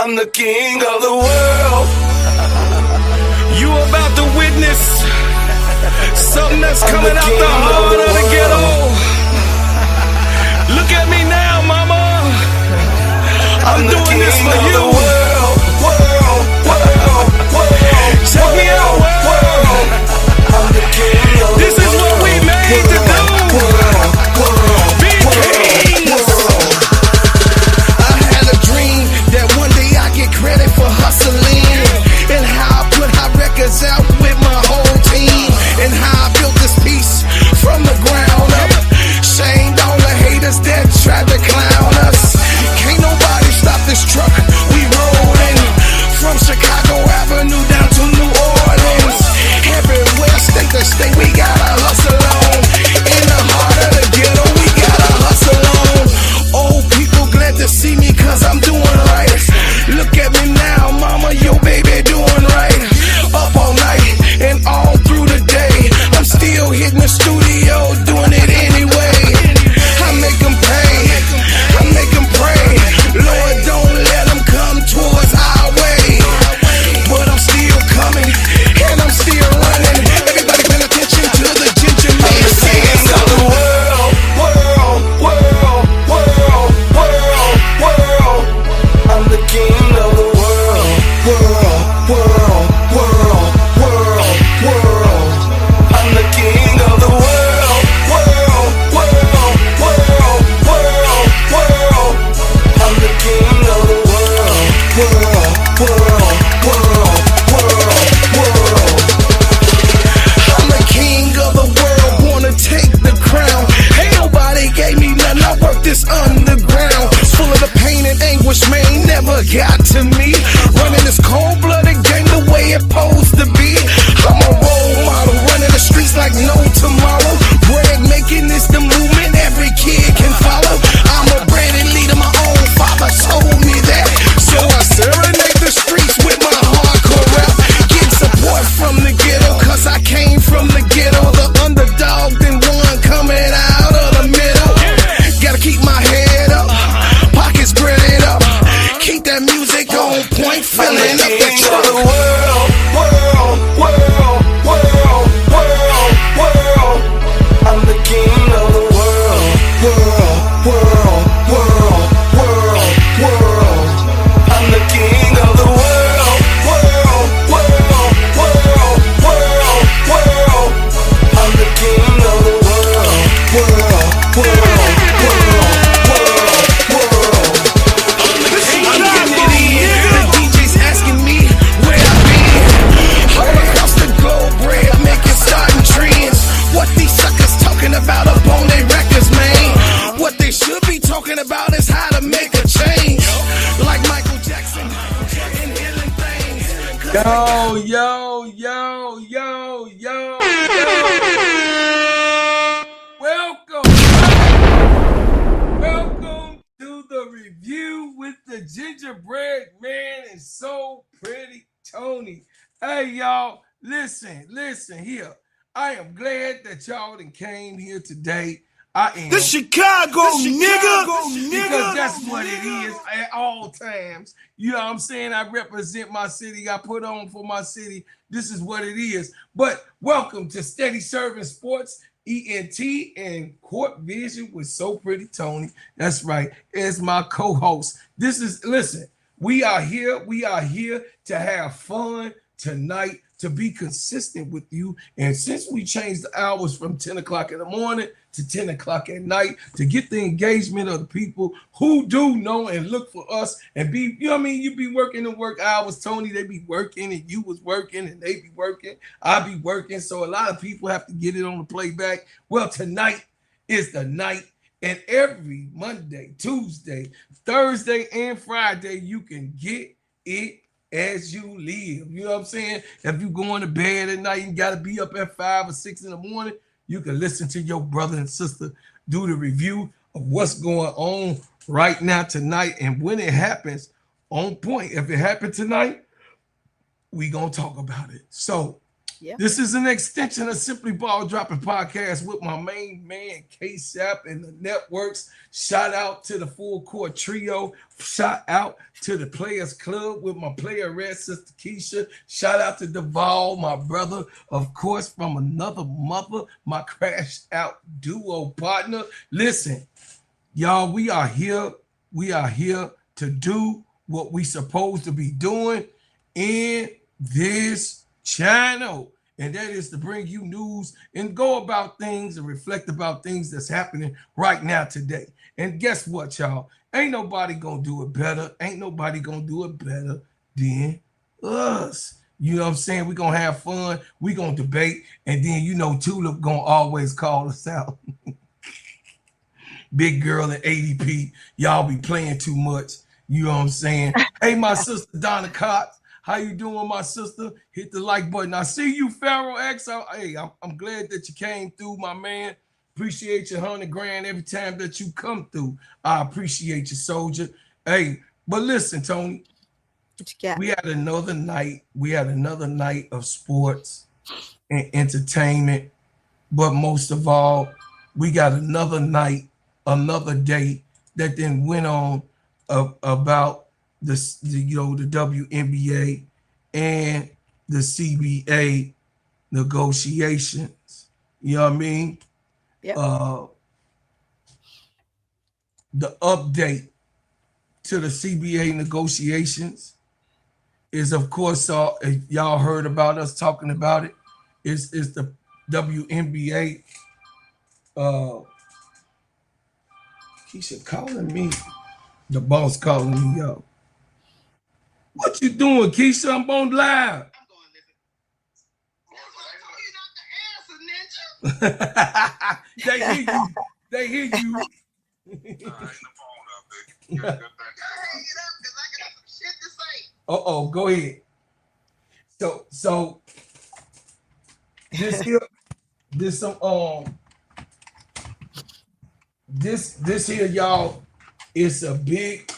I'm the king of the world. You about to witness something that's coming out the heart of the ghetto. Look at me now, mama. I'm doing this for you. World. Check me out, world. I'm the king of the world. This is what we made to do. Be kings. I had a dream that one day I get credit for hustling, and how I put hot records out with my whole team, and how I built this piece from the ground up. Shamed all the haters that tried to clown us. Can't nobody stop this truck, we rollin' from Chicago Avenue down to New Orleans. Everywhere, state to state, we gotta hustle on. In the heart of the ghetto, we gotta hustle on. Old people glad to see me cause I'm doing right. Look at me now, mama, your baby doing right. Up all night and all through the day, I'm still hitting the studio, doing it anyway. I make them pay, I make them pray. Lord, don't let them come towards our way. But I'm still coming, and I'm still running. Everybody pay attention to the ginger man. King of the world. I'm the king of the world. I'm the king of the world. I'm the king of the I'm the king of the world, wanna take the crown. Ain't nobody gave me nothing, I worked this underground. Full of the pain and anguish, man, never got to me. Running this cold-blooded game the way it supposed to be. I'm a role model, running the streets like no tomorrow. Bread making this the movement every kid can follow. I'm a branded leader, my own father told me that. So I serenade the streets with my hardcore rap. Getting support from the ghetto, cause I came from the ghetto. The underdog, then one coming out of the middle. Gotta keep my head up, pockets spread up. Keep that music on point, filling up the king of truck. the world. I'm the king of the world. I'm the king of the world. I'm the king of the world. I'm getting it in. The DJ's asking me where I been. All across the globe, bread making starting trends. What these suckers talking about up on their records, man? What they should be talking about is how to make a change. Like Michael Jackson and healing things. Yo. Welcome to the review with the gingerbread man and so pretty Tony. Hey, y'all, listen here. I am glad that y'all done came here today. I am. The Chicago nigga. Because that's what it is at all times. You know what I'm saying? I represent my city. I put on for my city. This is what it is. But welcome to Steady Serving Sports, ENT, and Court Vision with So Pretty Tony. That's right. As my co-host. Listen, we are here to have fun tonight, to be consistent with you. And since we changed the hours from 10 o'clock in the morning to 10 o'clock at night, to get the engagement of the people who do know and look for us and be, you know what I mean? You be working the work hours, Tony, they be working, and you was working, and they be working, I be working. So a lot of people have to get it on the playback. Well, tonight is the night, and every Monday, Tuesday, Thursday, and Friday, you can get it as you live. You know what I'm saying? If you going to bed at night, you got to be up at 5 or 6 in the morning, you can listen to your brother and sister do the review of what's going on right now tonight. And when it happens, on point. If it happened tonight, we going to talk about it. So Yeah. This is an extension of Simply Ball Dropping Podcast with my main man, K-Sap and the networks. Shout out to the Full Court Trio. Shout out to the Players Club with my player red sister Keisha. Shout out to Duval, my brother, of course, from another mother, my crash out duo partner. Listen, y'all, we are here. We are here to do what we supposed to be doing in this channel, and that is to bring you news and go about things and reflect about things that's happening right now today. And guess what, y'all? Ain't nobody gonna do it better. Ain't nobody gonna do it better than us. You know what I'm saying? We're gonna have fun, we gonna debate, and then you know Tulip gonna always call us out. Big girl and ADP, y'all be playing too much. You know what I'm saying? Hey, my sister Donna Cox, how you doing, my sister? Hit the like button. I see you, Pharaoh X. I'm glad that you came through, my man. Appreciate your $100 every time that you come through. I appreciate you, soldier. Hey, but listen, Tony. What you got? We had another night. We had another night of sports and entertainment. But most of all, we got another night, another day that then went on about the WNBA and the CBA negotiations. You know what I mean? Yep. The update to the CBA negotiations is, of course, y'all heard about us talking about it. Is the WNBA. Keisha calling me. The boss calling me, yo. What you doing, Keisha? I'm on live. I'm going to listen. I told you not to answer, ninja. They hear you. They hear you. Hang it up, because I got some shit to say. Uh-oh, go ahead. So this here, this here, y'all, is a big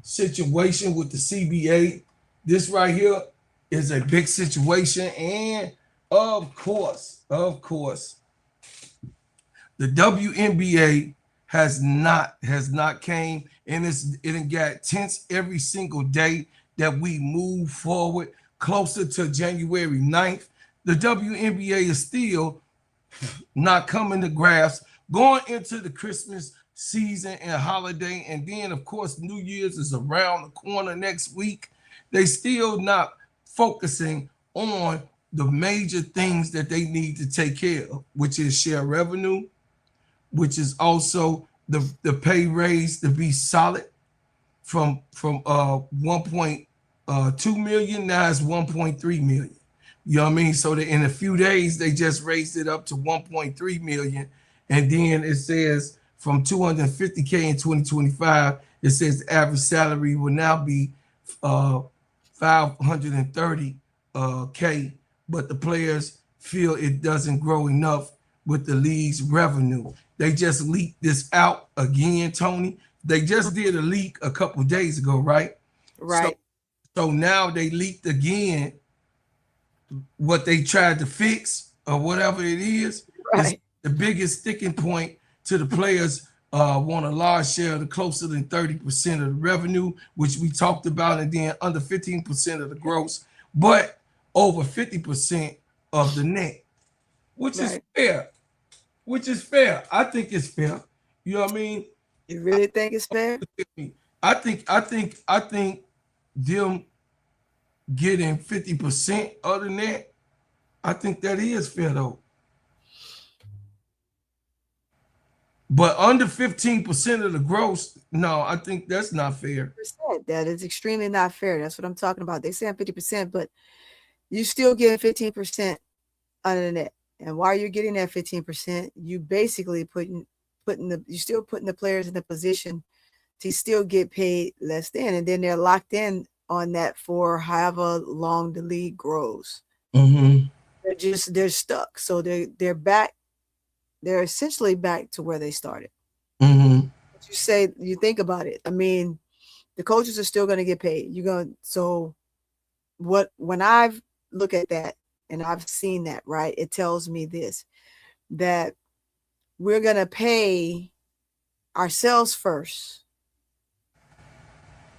situation with the CBA. This right here is a big situation, and of course, the WNBA has not came, and it got tense every single day that we move forward closer to January 9th. The WNBA is still not coming to grasp going into the Christmas season and holiday, and then of course New Year's is around the corner next week. They still not focusing on the major things that they need to take care of, which is share revenue, which is also the pay raise to be solid from 1.2 million, now it's 1.3 million. You know what I mean? So that in a few days they just raised it up to 1.3 million, and then it says from 250K in 2025, it says the average salary will now be 530K, but the players feel it doesn't grow enough with the league's revenue. They just leaked this out again, Tony. They just did a leak a couple of days ago, right? Right. So now they leaked again what they tried to fix or whatever it is. Right. The biggest sticking point to the players want a large share of the closer than 30% of the revenue, which we talked about, and then under 15% of the gross, but over 50% of the net, which is fair. I think it's fair. You know what I mean? You really think it's fair? I think them getting 50% of the net, I think that is fair though. But under 15% of the gross, no, I think that's not fair. That is extremely not fair. That's what I'm talking about. They saying 50%, but you still getting 15% under the net. And while you're getting that 15%, you basically putting the players in the position to still get paid less than, and then they're locked in on that for however long the league grows. Mm-hmm. They're stuck. So they're back. They're essentially back to where they started. Mm-hmm. You think about it. I mean, the coaches are still going to get paid. When I look at that, and I've seen that, right? It tells me this, that we're going to pay ourselves first.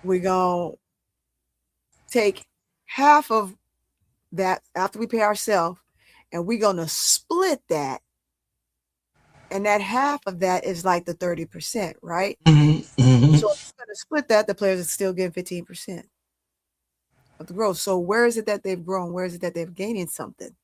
We're going to take half of that after we pay ourselves, and we're going to split that. And that half of that is like the 30%, right? Mm-hmm. Mm-hmm. So if you're going to split that, the players are still getting 15% of the growth. So where is it that they've grown? Where is it that they're gaining something?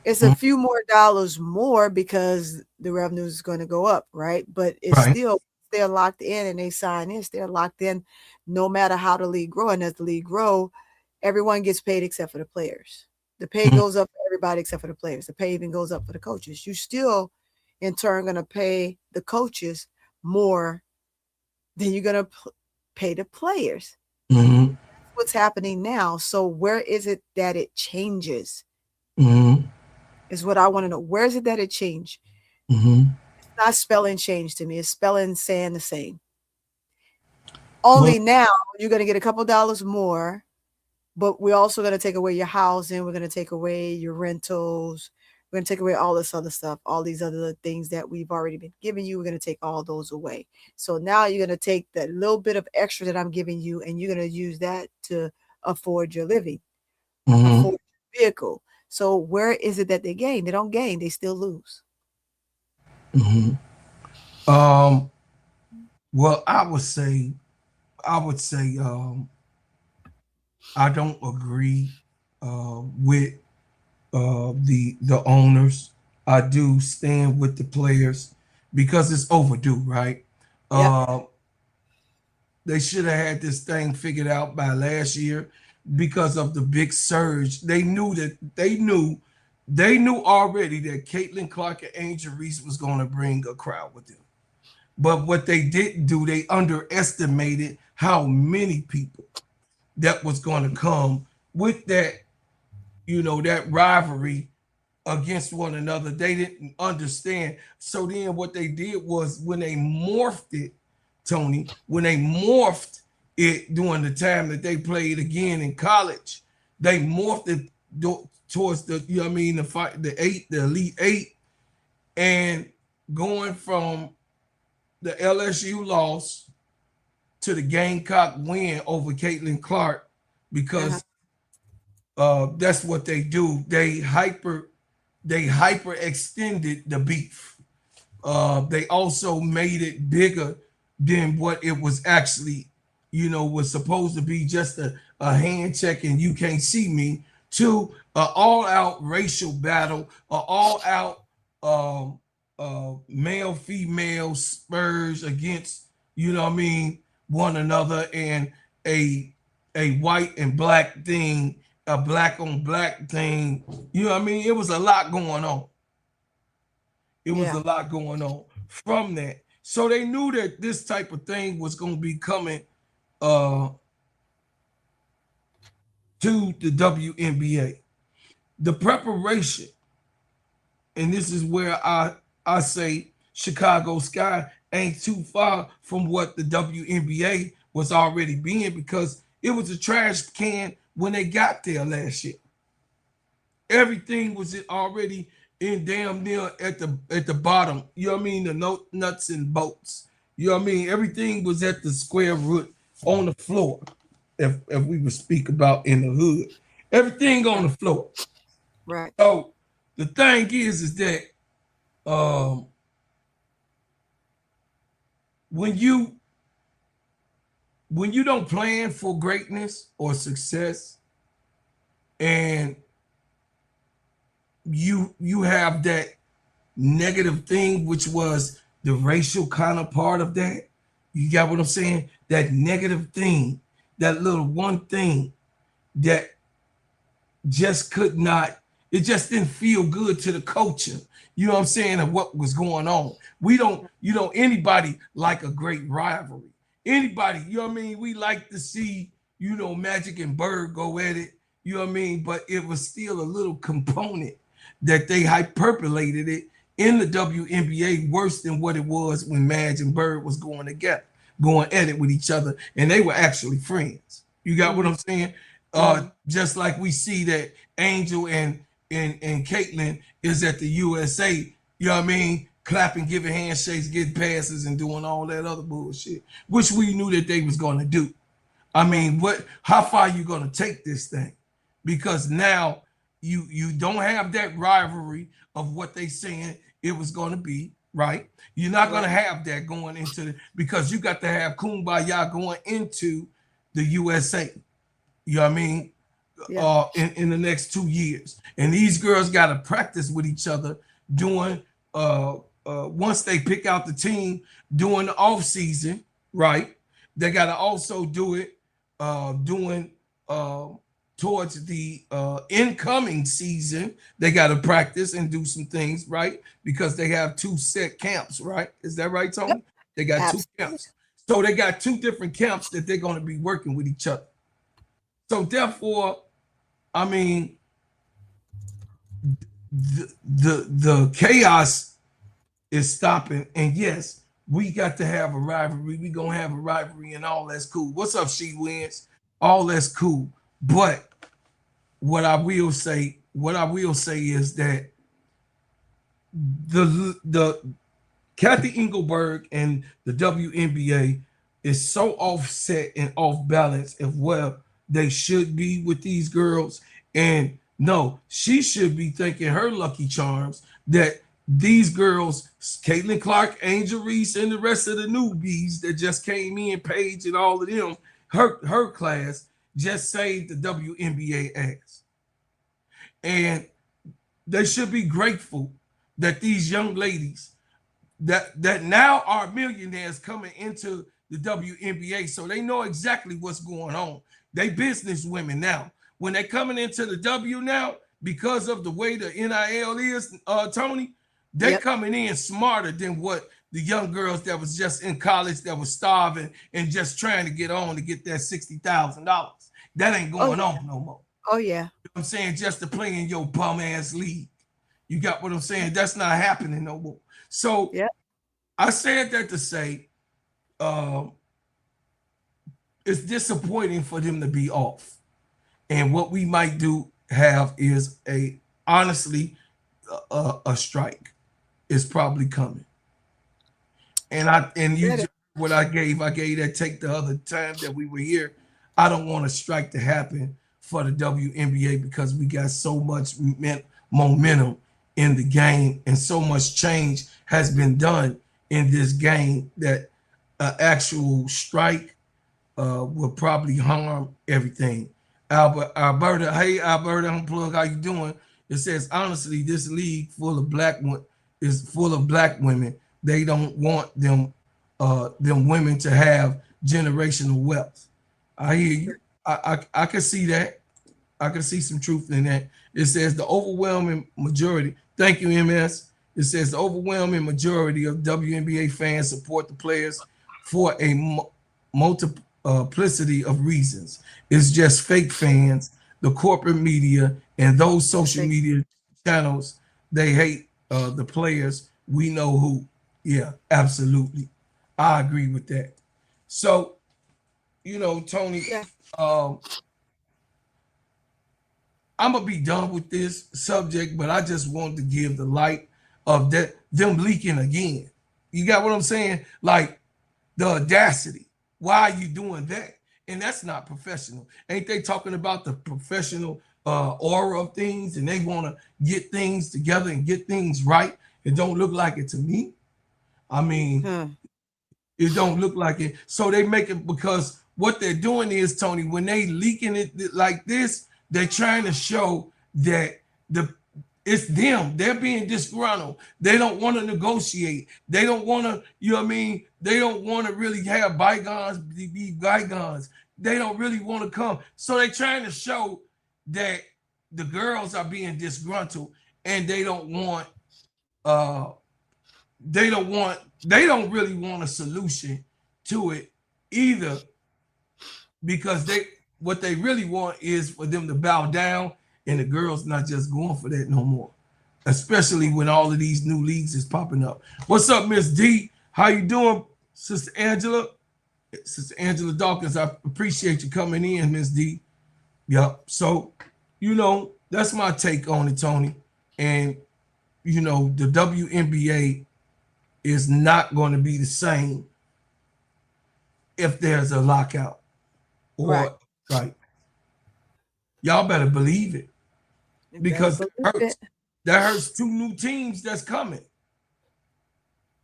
It's a few more dollars more because the revenue is going to go up, right? But it's Right. still, they're locked in and they sign this, they're locked in no matter how the league grow. And as the league grow, everyone gets paid except for the players. The pay goes up for everybody except for the players. The pay even goes up for the coaches. You still, in turn, going to pay the coaches more than you're going to pay the players. Mm-hmm. That's what's happening now. So where is it that it changes? Mm-hmm. Is what I want to know. Where is it that it changed? Mm-hmm. It's not spelling change to me. It's spelling saying the same. Only now you're going to get a couple dollars more, but we're also going to take away your housing. We're going to take away your rentals. We're going to take away all this other stuff, all these other things that we've already been giving you. We're going to take all those away. So now you're going to take that little bit of extra that I'm giving you, and you're going to use that to afford your living, afford your vehicle. So where is it that they gain? They don't gain. They still lose. Mm-hmm. Well, I would say, I don't agree with the owners. I do stand with the players because it's overdue, right? Yep. They should have had this thing figured out by last year because of the big surge. They knew already that Caitlin Clark and Angel Reese was going to bring a crowd with them. But what they didn't do, they underestimated how many people that was going to come with that, that rivalry against one another. They didn't understand. So then what they did was when they morphed it, Tony, when they morphed it during the time that they played again in college, they morphed it towards the, the Elite Eight, and going from the LSU loss to the Gamecock win over Caitlin Clark, because that's what they do. They hyper extended the beef. They also made it bigger than what it was actually, was supposed to be, just a hand check and you can't see me, to an all-out racial battle, an all-out male-female spurs against, one another, and a white and black thing, a black on black thing. It was a lot going on. It was a lot going on from that. So they knew that this type of thing was going to be coming to the WNBA. The preparation, and this is where I say Chicago Sky ain't too far from what the WNBA was already being, because it was a trash can when they got there last year. Everything was already in damn near at the bottom. The nuts and bolts. Everything was at the square root on the floor. If we would speak about in the hood, everything on the floor. Right. So the thing is that when you don't plan for greatness or success, and you have that negative thing, which was the racial counterpart of that. You got what I'm saying? That negative thing, that little one thing that just could not, it just didn't feel good to the culture. You know what I'm saying? Of what was going on. We don't, anybody like a great rivalry. Anybody, we like to see, Magic and Bird go at it, but it was still a little component that they hyperpolated it in the WNBA worse than what it was when Madge and Bird was going at it with each other, and they were actually friends. You got what I'm saying? Just like we see that Angel and Caitlyn is at the USA, you know what I mean, clapping, giving handshakes, getting passes, and doing all that other bullshit, which we knew that they was gonna do. I mean, how far you gonna take this thing? Because now you don't have that rivalry of what they saying it was gonna be, right? You're not gonna have that going into because you got to have Kumbaya going into the USA. You know what I mean? Yeah. In the next 2 years. And these girls got to practice with each other doing once they pick out the team during the off season, right? They got to also do it doing towards the incoming season. They got to practice and do some things, right? Because they have 2 set camps, right? Is that right, Tony? Yep. They got Absolutely. 2 camps. So they got 2 different camps that they're going to be working with each other. So therefore, I mean, the chaos is stopping. And yes, we got to have a rivalry. We gonna have a rivalry, and all that's cool. What's up, She Wins? All that's cool. But what I will say is that the Kathy Engelberg and the WNBA is so offset and off balance of where they should be with these girls. And no, she should be thanking her lucky charms that these girls, Caitlin Clark, Angel Reese, and the rest of the newbies that just came in, Paige and all of them, her class, just saved the WNBA ass. And they should be grateful that these young ladies that now are millionaires coming into the WNBA, so they know exactly what's going on. They business women now. When they're coming into the W now, because of the way the NIL is, Tony, they're coming in smarter than what the young girls that was just in college that was starving and just trying to get on to get that $60,000. That ain't going on no more. Oh, yeah. You know what I'm saying? Just to play in your bum ass league. You got what I'm saying? That's not happening no more. So I said that to say it's disappointing for them to be off. And what we might do have is honestly a strike is probably coming. And what I gave that take the other time that we were here. I don't want a strike to happen for the WNBA because we got so much momentum in the game and so much change has been done in this game that an actual strike will probably harm everything. Alberta, hey Alberta, Unplug, how you doing? It says honestly, this league is full of black women. They don't want them women to have generational wealth. I hear you. I can see that. I can see some truth in that. It says the overwhelming majority. Thank you, MS. It says the overwhelming majority of WNBA fans support the players for a multiplicity of reasons. It's just fake fans, the corporate media, and those social media channels. They hate the players. We know who. Yeah, absolutely. I agree with that. So, you know, Tony, I'm gonna be done with this subject, but I just want to give the light of them leaking again. You got what I'm saying? Like the audacity. Why are you doing that? And that's not professional. Ain't they talking about the professional aura of things, and they want to get things together and get things right? It don't look like it to me. I mean, it don't look like it. So they make it because what they're doing is, Tony, when they leaking it like this, they're trying to show that it's them. They're being disgruntled. They don't want to negotiate. They don't want to, you know what I mean? They don't want to really have bygones be bygones. They don't really want to come. So they're trying to show that the girls are being disgruntled and they don't really want a solution to it either, because what they really want is for them to bow down, and the girls not just going for that no more, especially when all of these new leagues is popping up. What's up, Miss D? How you doing, Sister Angela? Sister Angela Dawkins, I appreciate you coming in, Miss D. Yep. So, that's my take on it, Tony. And the WNBA is not going to be the same if there's a lockout Right. or strike. Y'all better believe it You better because that believe hurts. it. That hurts two new teams that's coming.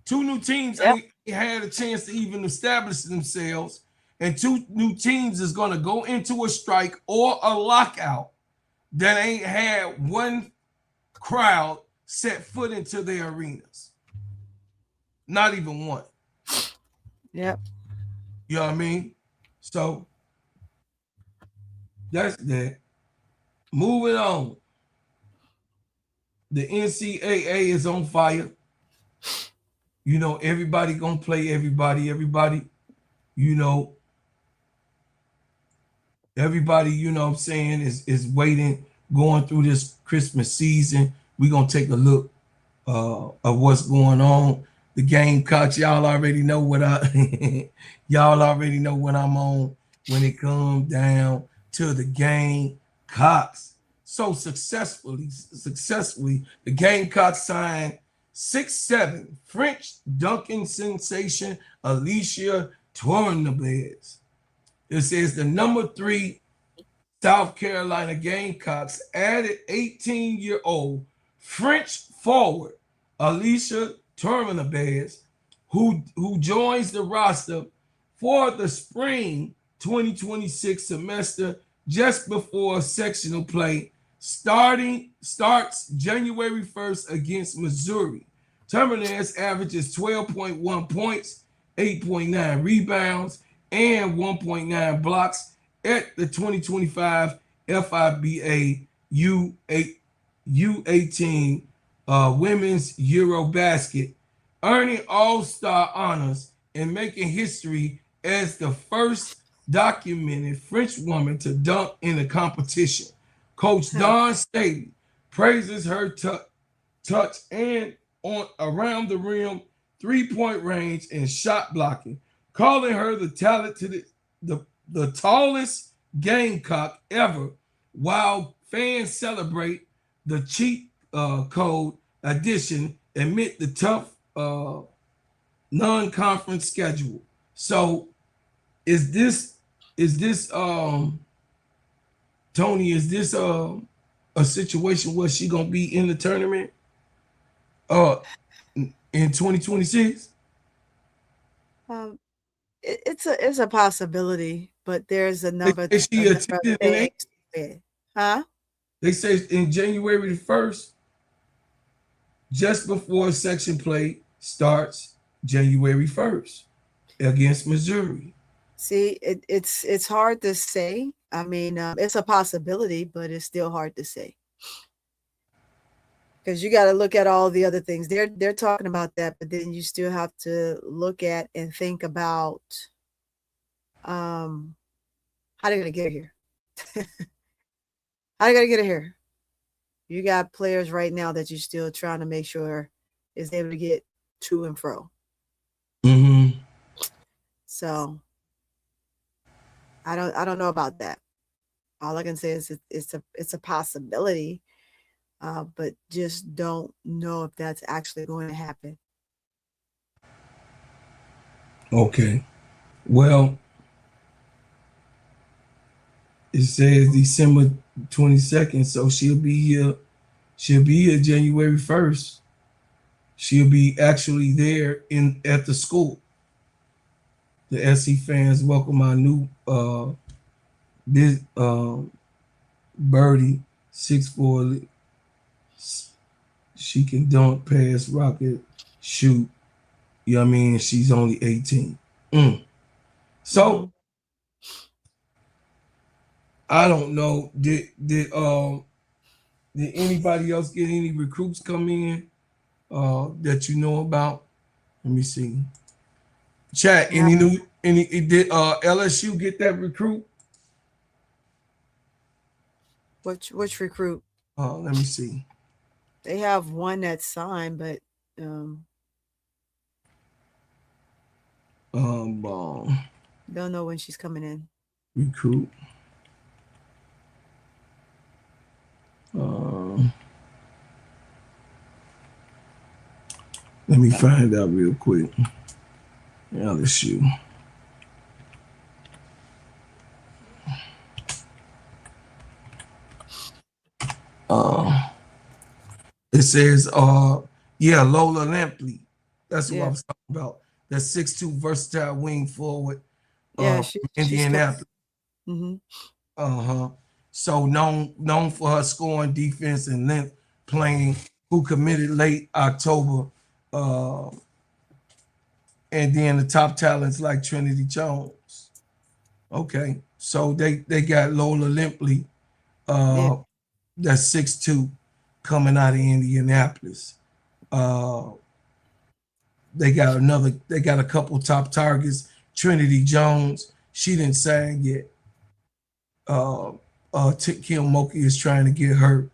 Two new teams Yep. ain't had a chance to even establish themselves, and two new teams is going to go into a strike or a lockout that ain't had one crowd set foot into their arenas. Not even one. Yep. You know what I mean? So that's that. Moving on. The NCAA is on fire. Everybody gonna play everybody. Everybody, what I'm saying, is waiting, going through this Christmas season. We're gonna take a look of what's going on. The Gamecocks, y'all already know what y'all already know what I'm on when it comes down to the Gamecocks. So successfully, the Gamecocks signed 6'7" French dunking sensation Alicia Tournebez. It says the number 3 South Carolina Gamecocks added 18-year-old French forward Alicia Tournebez, who joins the roster for the spring 2026 semester just before sectional play starts January 1st against Missouri. Tournebez averages 12.1 points, 8.9 rebounds, and 1.9 blocks at the 2025 FIBA U18 Women's Eurobasket, earning All-Star honors and making history as the first documented French woman to dunk in the competition. Coach Don Staley praises her touch and on around the rim, three-point range, and shot blocking, calling her the talented, the tallest Gamecock ever, while fans celebrate the cheat code addition amid the tough non-conference schedule. So is this Tony, is this a situation where she gonna be in the tournament in 2026? It's a possibility, but there's a number They say she a number of attended in things. Huh? They say in January the 1st, just before section play starts January 1st against Missouri. See, it's hard to say. I mean, it's a possibility, but it's still hard to say because you got to look at all the other things. They're talking about that, but then you still have to look at and think about how they're gonna get here. How they gonna get it here? You got players right now that you're still trying to make sure is able to get to and fro. Mm-hmm. So I don't know about that. All I can say is it's a possibility, but just don't know if that's actually going to happen. Okay. Well, it says December 22nd, so she'll be here. She'll be here January 1st. She'll be actually there at the school. The SC fans welcome our new birdie, 6'4". She can dunk, pass, rocket, shoot. You know what I mean? She's only 18. So I don't know. Did anybody else get any recruits come in that you know about? Let me see. Chat, did LSU get that recruit? Which recruit? Let me see. They have one that's signed, but don't know when she's coming in. Recruit. Let me find out real quick. LSU. It says, yeah, Lola Lampley. That's who I Yeah. was talking about. That 6'2" versatile wing forward Yeah, from she's still. Indianapolis. Mm-hmm. Uh-huh. So known for her scoring, defense, and length playing, who committed late October. Uh, and then the top talents like Trinity Jones. Okay. So they got Lola Limpley, Yeah. that's 6'2", coming out of Indianapolis. Uh, they got a couple top targets. Trinity Jones, she didn't sign yet. Kim Moki is trying to get her,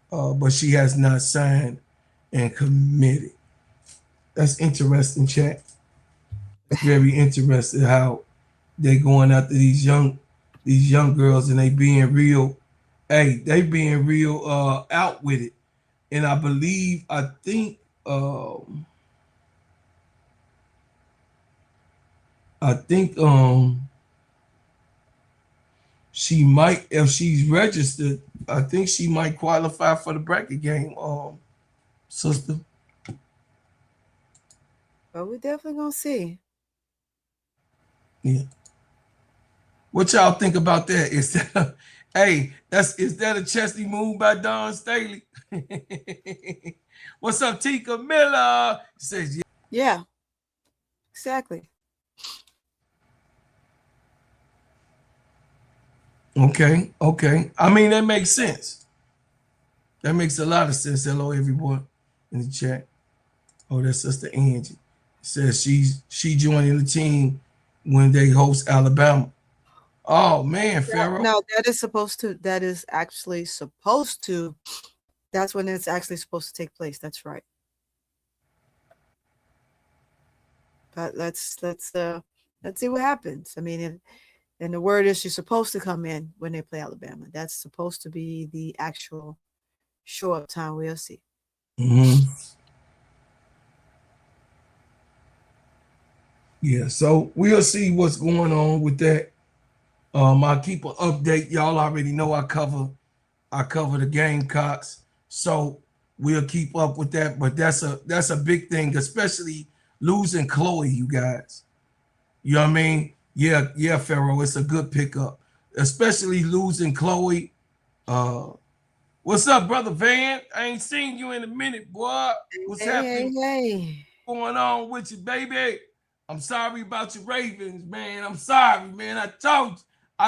but she has not signed and committed. That's interesting, chat. It's very interesting how they going after these young girls and they being real. Hey, they being real out with it. And I think I think she might, if she's registered, I think she might qualify for the bracket game, sister. But we're definitely gonna see. Yeah. What y'all think about that? Is that is that a chesty move by Don Staley? What's up, Tika Miller? He says, yeah. Yeah, exactly. Okay. I mean, that makes sense. That makes a lot of sense. Hello, everyone in the chat. Oh, that's Sister Angie. Says she joining the team when they host Alabama. Oh man, Pharaoh. No, that is actually supposed to. That's when it's actually supposed to take place. That's right. But let's see what happens. I mean, and the word is she's supposed to come in when they play Alabama. That's supposed to be the actual show up time. We'll see. Mm-hmm. Yeah, so we'll see what's going on with that. I'll keep an update. Y'all already know I cover the Gamecocks, so we'll keep up with that. But that's a big thing, especially losing Chloe, you guys. You know what I mean? Yeah, Pharaoh, it's a good pickup, especially losing Chloe. What's up, brother Van? I ain't seen you in a minute, boy. What's happening? Hey. Going on with you, baby? I'm sorry about your Ravens, man. I'm sorry, man. I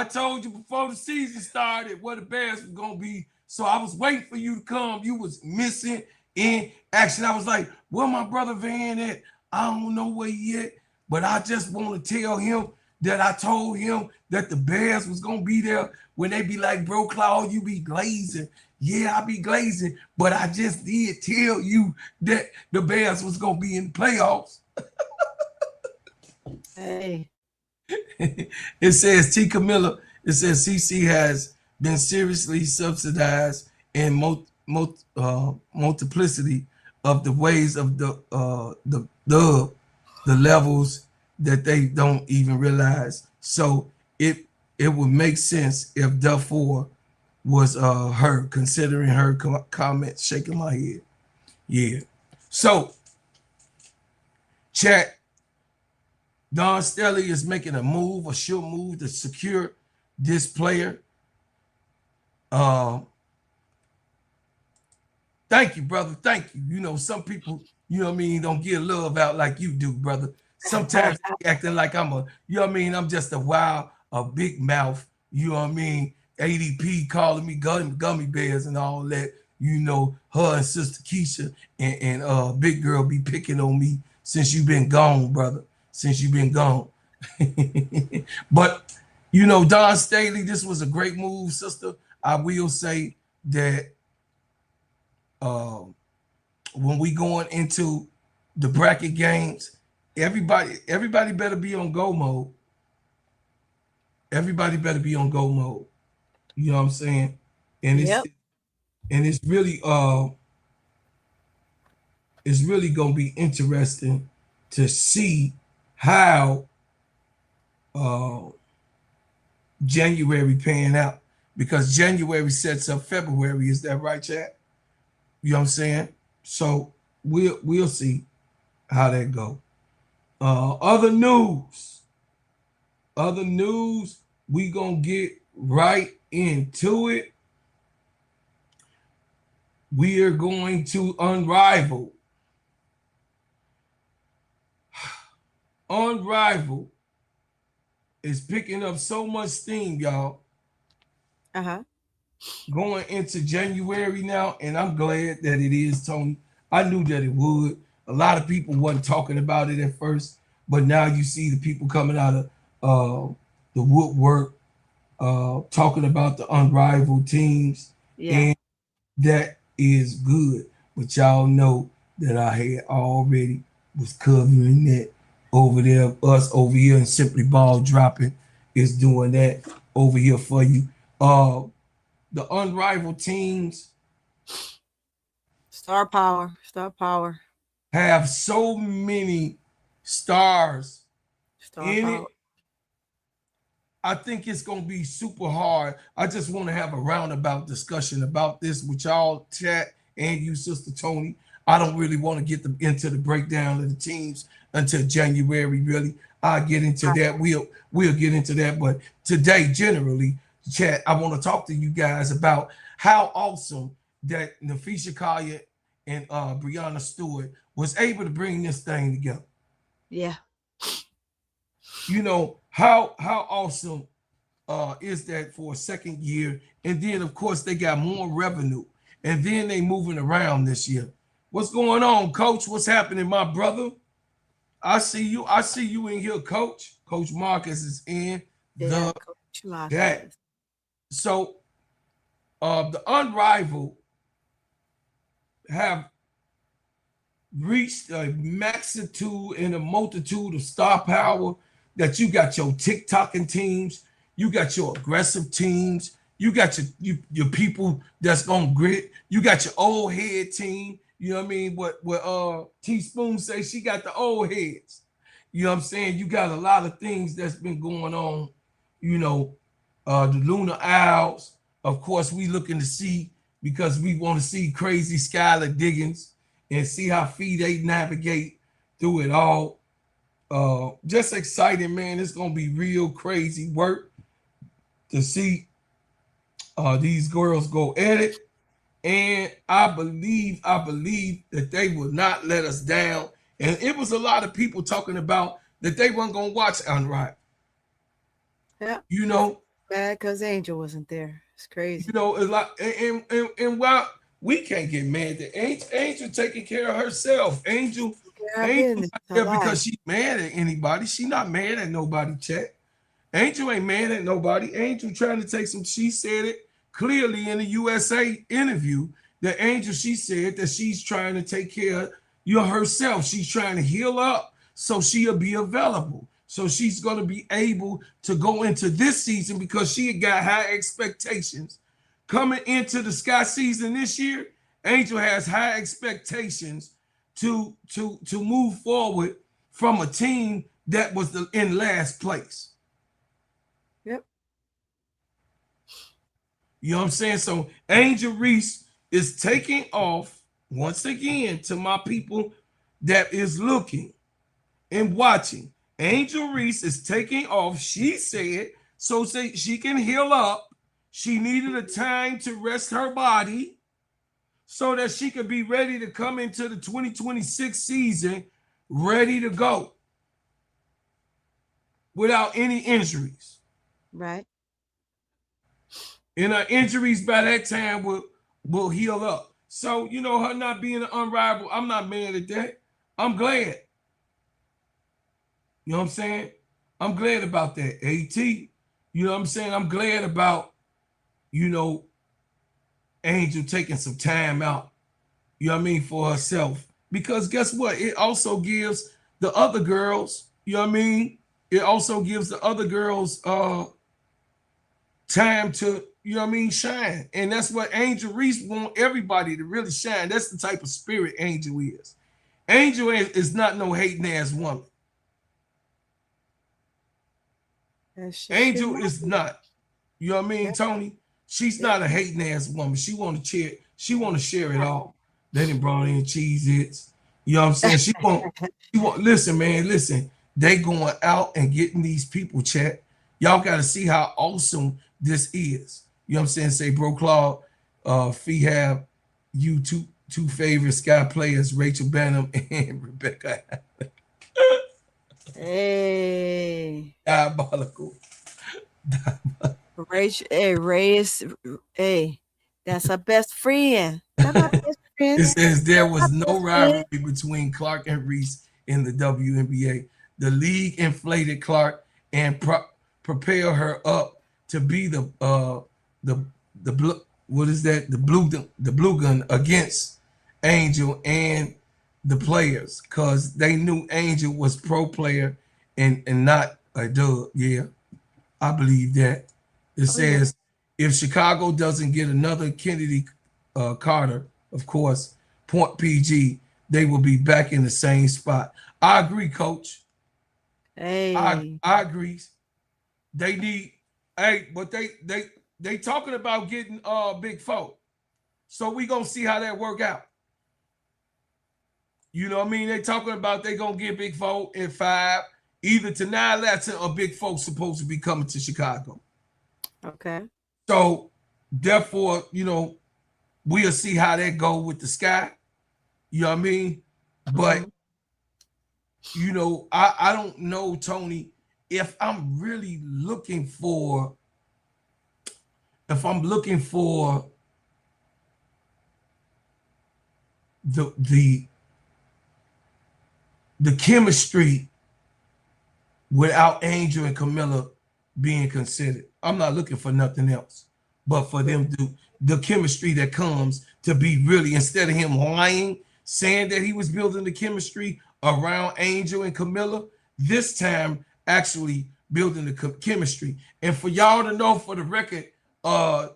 told you before the season started what the Bears was gonna be. So I was waiting for you to come. You was missing in action. I was like, where my brother Van at? I don't know where he at, but I just want to tell him that I told him that the Bears was gonna be there. When they be like, bro, Claude, you be glazing. Yeah, I be glazing, but I just did tell you that the Bears was gonna be in the playoffs. Hey. It says T. Camilla. It says CC has been seriously subsidized in multiplicity of the ways of the levels that they don't even realize. So it would make sense if Dufour was her, considering her comments. Shaking my head. Yeah. So chat. Don Staley is making a sure move to secure this player. Thank you, brother. Thank you. You know, some people, you know what I mean, don't get love out like you do, brother. Sometimes acting like I'm I'm just a big mouth, you know what I mean? ADP calling me gummy bears and all that. You know, her and Sister Keisha and Big Girl be picking on me since you've been gone, brother. Since you've been gone. But, you know, Don Staley, this was a great move, sister. I will say that when we going into the bracket games, everybody better be on go mode. Everybody better be on go mode. You know what I'm saying? And and it's really gonna be interesting to see how uh January pan out, because January sets up February. Is that right, Chad? You know what I'm saying? So we'll see how that go. Other news. Other news. We gonna get right into it. We are going to Unrivaled. Unrivaled is picking up so much steam, y'all, Uh-huh. going into January now, and I'm glad that it is, Tony. I knew that it would. A lot of people wasn't talking about it at first, but now you see the people coming out of the woodwork, talking about the Unrivaled teams, Yeah. and that is good. But y'all know that I had already was covering that over there. Us over here and Simply Ball Dropping is doing that over here for you. The Unrivaled teams Star power. Star power. have so many stars Star in power. it. I think it's gonna be super hard. I just want to have a roundabout discussion about this with y'all, chat, and you, Sister Tony. I don't really want to get into the breakdown of the teams until January. Really, I'll get into that. We'll get into that. But today, generally, chat, I want to talk to you guys about how awesome that Nafisha Collier and Brianna Stewart was able to bring this thing together. Yeah. You know, how awesome is that for a second year? And then of course they got more revenue, and then they moving around this year. What's going on, Coach? What's happening, my brother? I see you in here, Coach. Coach Marcus is in Yeah. the Coach Marcus. that. So the Unrivaled have reached a magnitude and a multitude of star power that you got your TikToking teams, you got your aggressive teams, you got your people that's gonna grit, you got your old head team. You know what I mean? What Teaspoon say, she got the old heads. You know what I'm saying? You got a lot of things that's been going on. You know, the Lunar Owls. Of course, we looking to see, because we want to see crazy Skylar Diggins and see how they navigate through it all. Just exciting, man. It's gonna be real crazy work to see these girls go at it. And I believe that they will not let us down. And it was a lot of people talking about that they weren't gonna watch Unrivaled. Yeah. You know, Bad because Angel wasn't there. It's crazy. you know, a lot, and while we can't get mad that Angel taking care of herself. Angel Yeah, Angel business. not there because she's mad at anybody. She not mad at nobody, chat. Angel ain't mad at nobody. Angel trying to take some, she said it clearly in the USA interview that Angel, she said that she's trying to take care of herself. She's trying to heal up so she'll be available. So she's going to be able to go into this season because she got high expectations. Coming into the Sky season this year, Angel has high expectations to move forward from a team that was in last place. Yep. You know what I'm saying? So Angel Reese is taking off once again to my people that is looking and watching. Angel Reese is taking off. She said so say she can heal up. She needed a time to rest her body so that she could be ready to come into the 2026 season ready to go without any injuries. Right. And her injuries by that time will heal up. So, you know, her not being an Unrivaled, I'm not mad at that. I'm glad. You know what I'm saying? I'm glad about that. AT, you know what I'm saying? I'm glad about, you know, Angel taking some time out, you know what I mean, for herself. Because guess what? It also gives the other girls, you know what I mean? It also gives the other girls time to you know what I mean, shine. And that's what Angel Reese want everybody to really shine. That's the type of spirit Angel is. Angel is not no hating ass woman. And she should Angel not is be. not. You know what I mean, Yep. Tony? She's Yep. not a hating ass woman. She want to share. She want to share it all. They done brought in cheese its. You know what I'm saying? She won't. She won't. Listen, man. Listen. They going out and getting these people, chat. Y'all got to see how awesome this is. You know what I'm saying? Say, bro, Claude, Fee have you two favorite Sky players, Rachel Benham and Rebecca. Hey, Diabolical. Ray is, hey, that's her best friend. That's my best friend. It says there That's my was no best friend. rivalry between Clark and Reese in the WNBA. The league inflated Clark and propelled her up to be the what is that, the blue gun against Angel and the players, because they knew Angel was pro player and not a dub. Yeah, I believe that. It Oh yeah. says if Chicago doesn't get another Kennedy Carter, of course, point PG, they will be back in the same spot. I agree, Coach. Hey, I agree. They need, hey, but they talking about getting Big Four, so we gonna see how that work out. You know what I mean? They talking about they gonna get Big Four in 5, either to Latin or Big Four supposed to be coming to Chicago. okay. So therefore, you know, we'll see how that go with the Sky. You know what I mean? But Mhm. you know, I don't know, Tony, if I'm really looking for, if I'm looking for the the the chemistry without Angel and Camilla being considered. I'm not looking for nothing else but for them to, the chemistry that comes to be really, instead of him lying, saying that he was building the chemistry around Angel and Camilla, this time actually building the chemistry. And for y'all to know, for the record,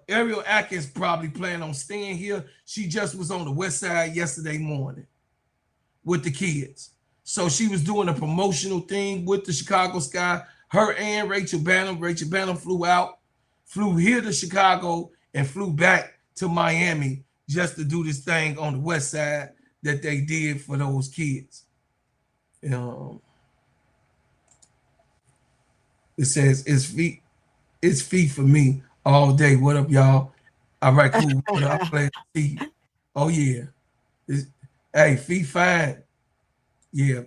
Ariel Atkins probably planning on staying here. She just was on the west side yesterday morning with the kids. So she was doing a promotional thing with the Chicago Sky. Her and Rachel Banham. Rachel Banham flew out, flew here to Chicago, and flew back to Miami just to do this thing on the west side that they did for those kids. Um, it says it's feet for me all day. What up, y'all? All right, cool. What up? I'm glad to see you. Oh yeah. It's, hey, feet fine. Yeah,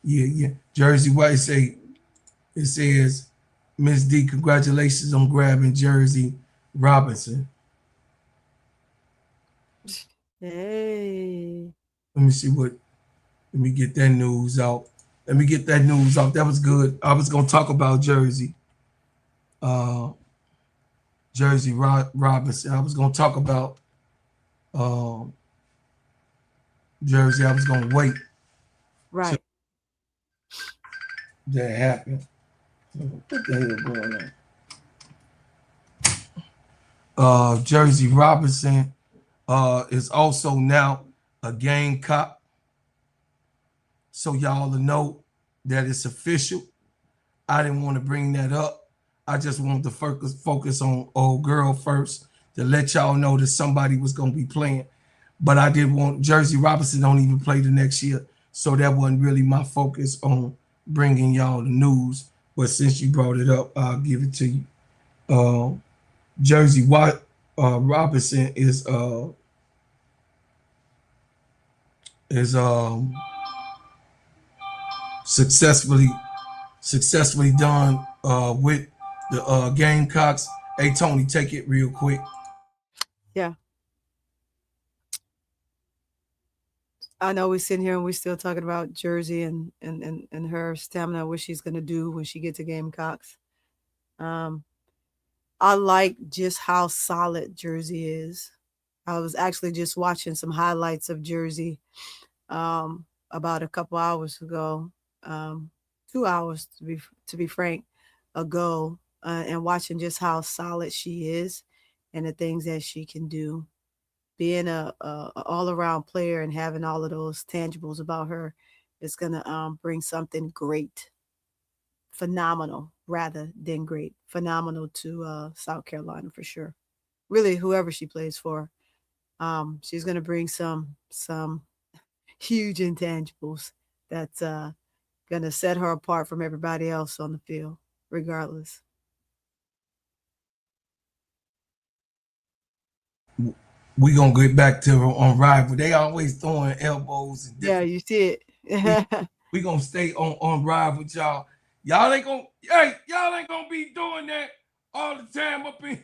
yeah. Jersey White say, it says, Miss D, congratulations on grabbing Jersey Robinson. Hey. Let me see what. Let me get that news out. Let me get that news out. That was good. I was gonna talk about Jersey. Uh, Jersey Robinson. I was gonna talk about um, Jersey. I was gonna wait till Right. that happened. What the hell going on? Jersey Robinson is also now a Gamecock. So y'all to know that it's official. I didn't want to bring that up. I just wanted to focus on old girl first to let y'all know that somebody was going to be playing. But I did want Jersey Robinson don't even play the next year. So that wasn't really my focus on bringing y'all the news. But since you brought it up, I'll give it to you. Jersey Robinson is successfully done with the Gamecocks. Hey Tony, take it real quick. Yeah. I know we're sitting here and we're still talking about Jersey and her stamina, what she's gonna do when she gets to Gamecocks. I like just how solid Jersey is. I was actually just watching some highlights of Jersey about a couple hours ago, 2 hours to be frank. ago, and watching just how solid she is and the things that she can do. Being a all around player and having all of those tangibles about her is gonna bring something great, phenomenal rather than great, phenomenal to South Carolina for sure. Really, whoever she plays for, she's gonna bring some huge intangibles that's gonna set her apart from everybody else on the field, regardless. We gonna get back to on rival. They always throwing elbows and Yeah, different. you see We it. we gonna stay on rival, y'all. Y'all ain't gonna y'all ain't gonna be doing that all the time up in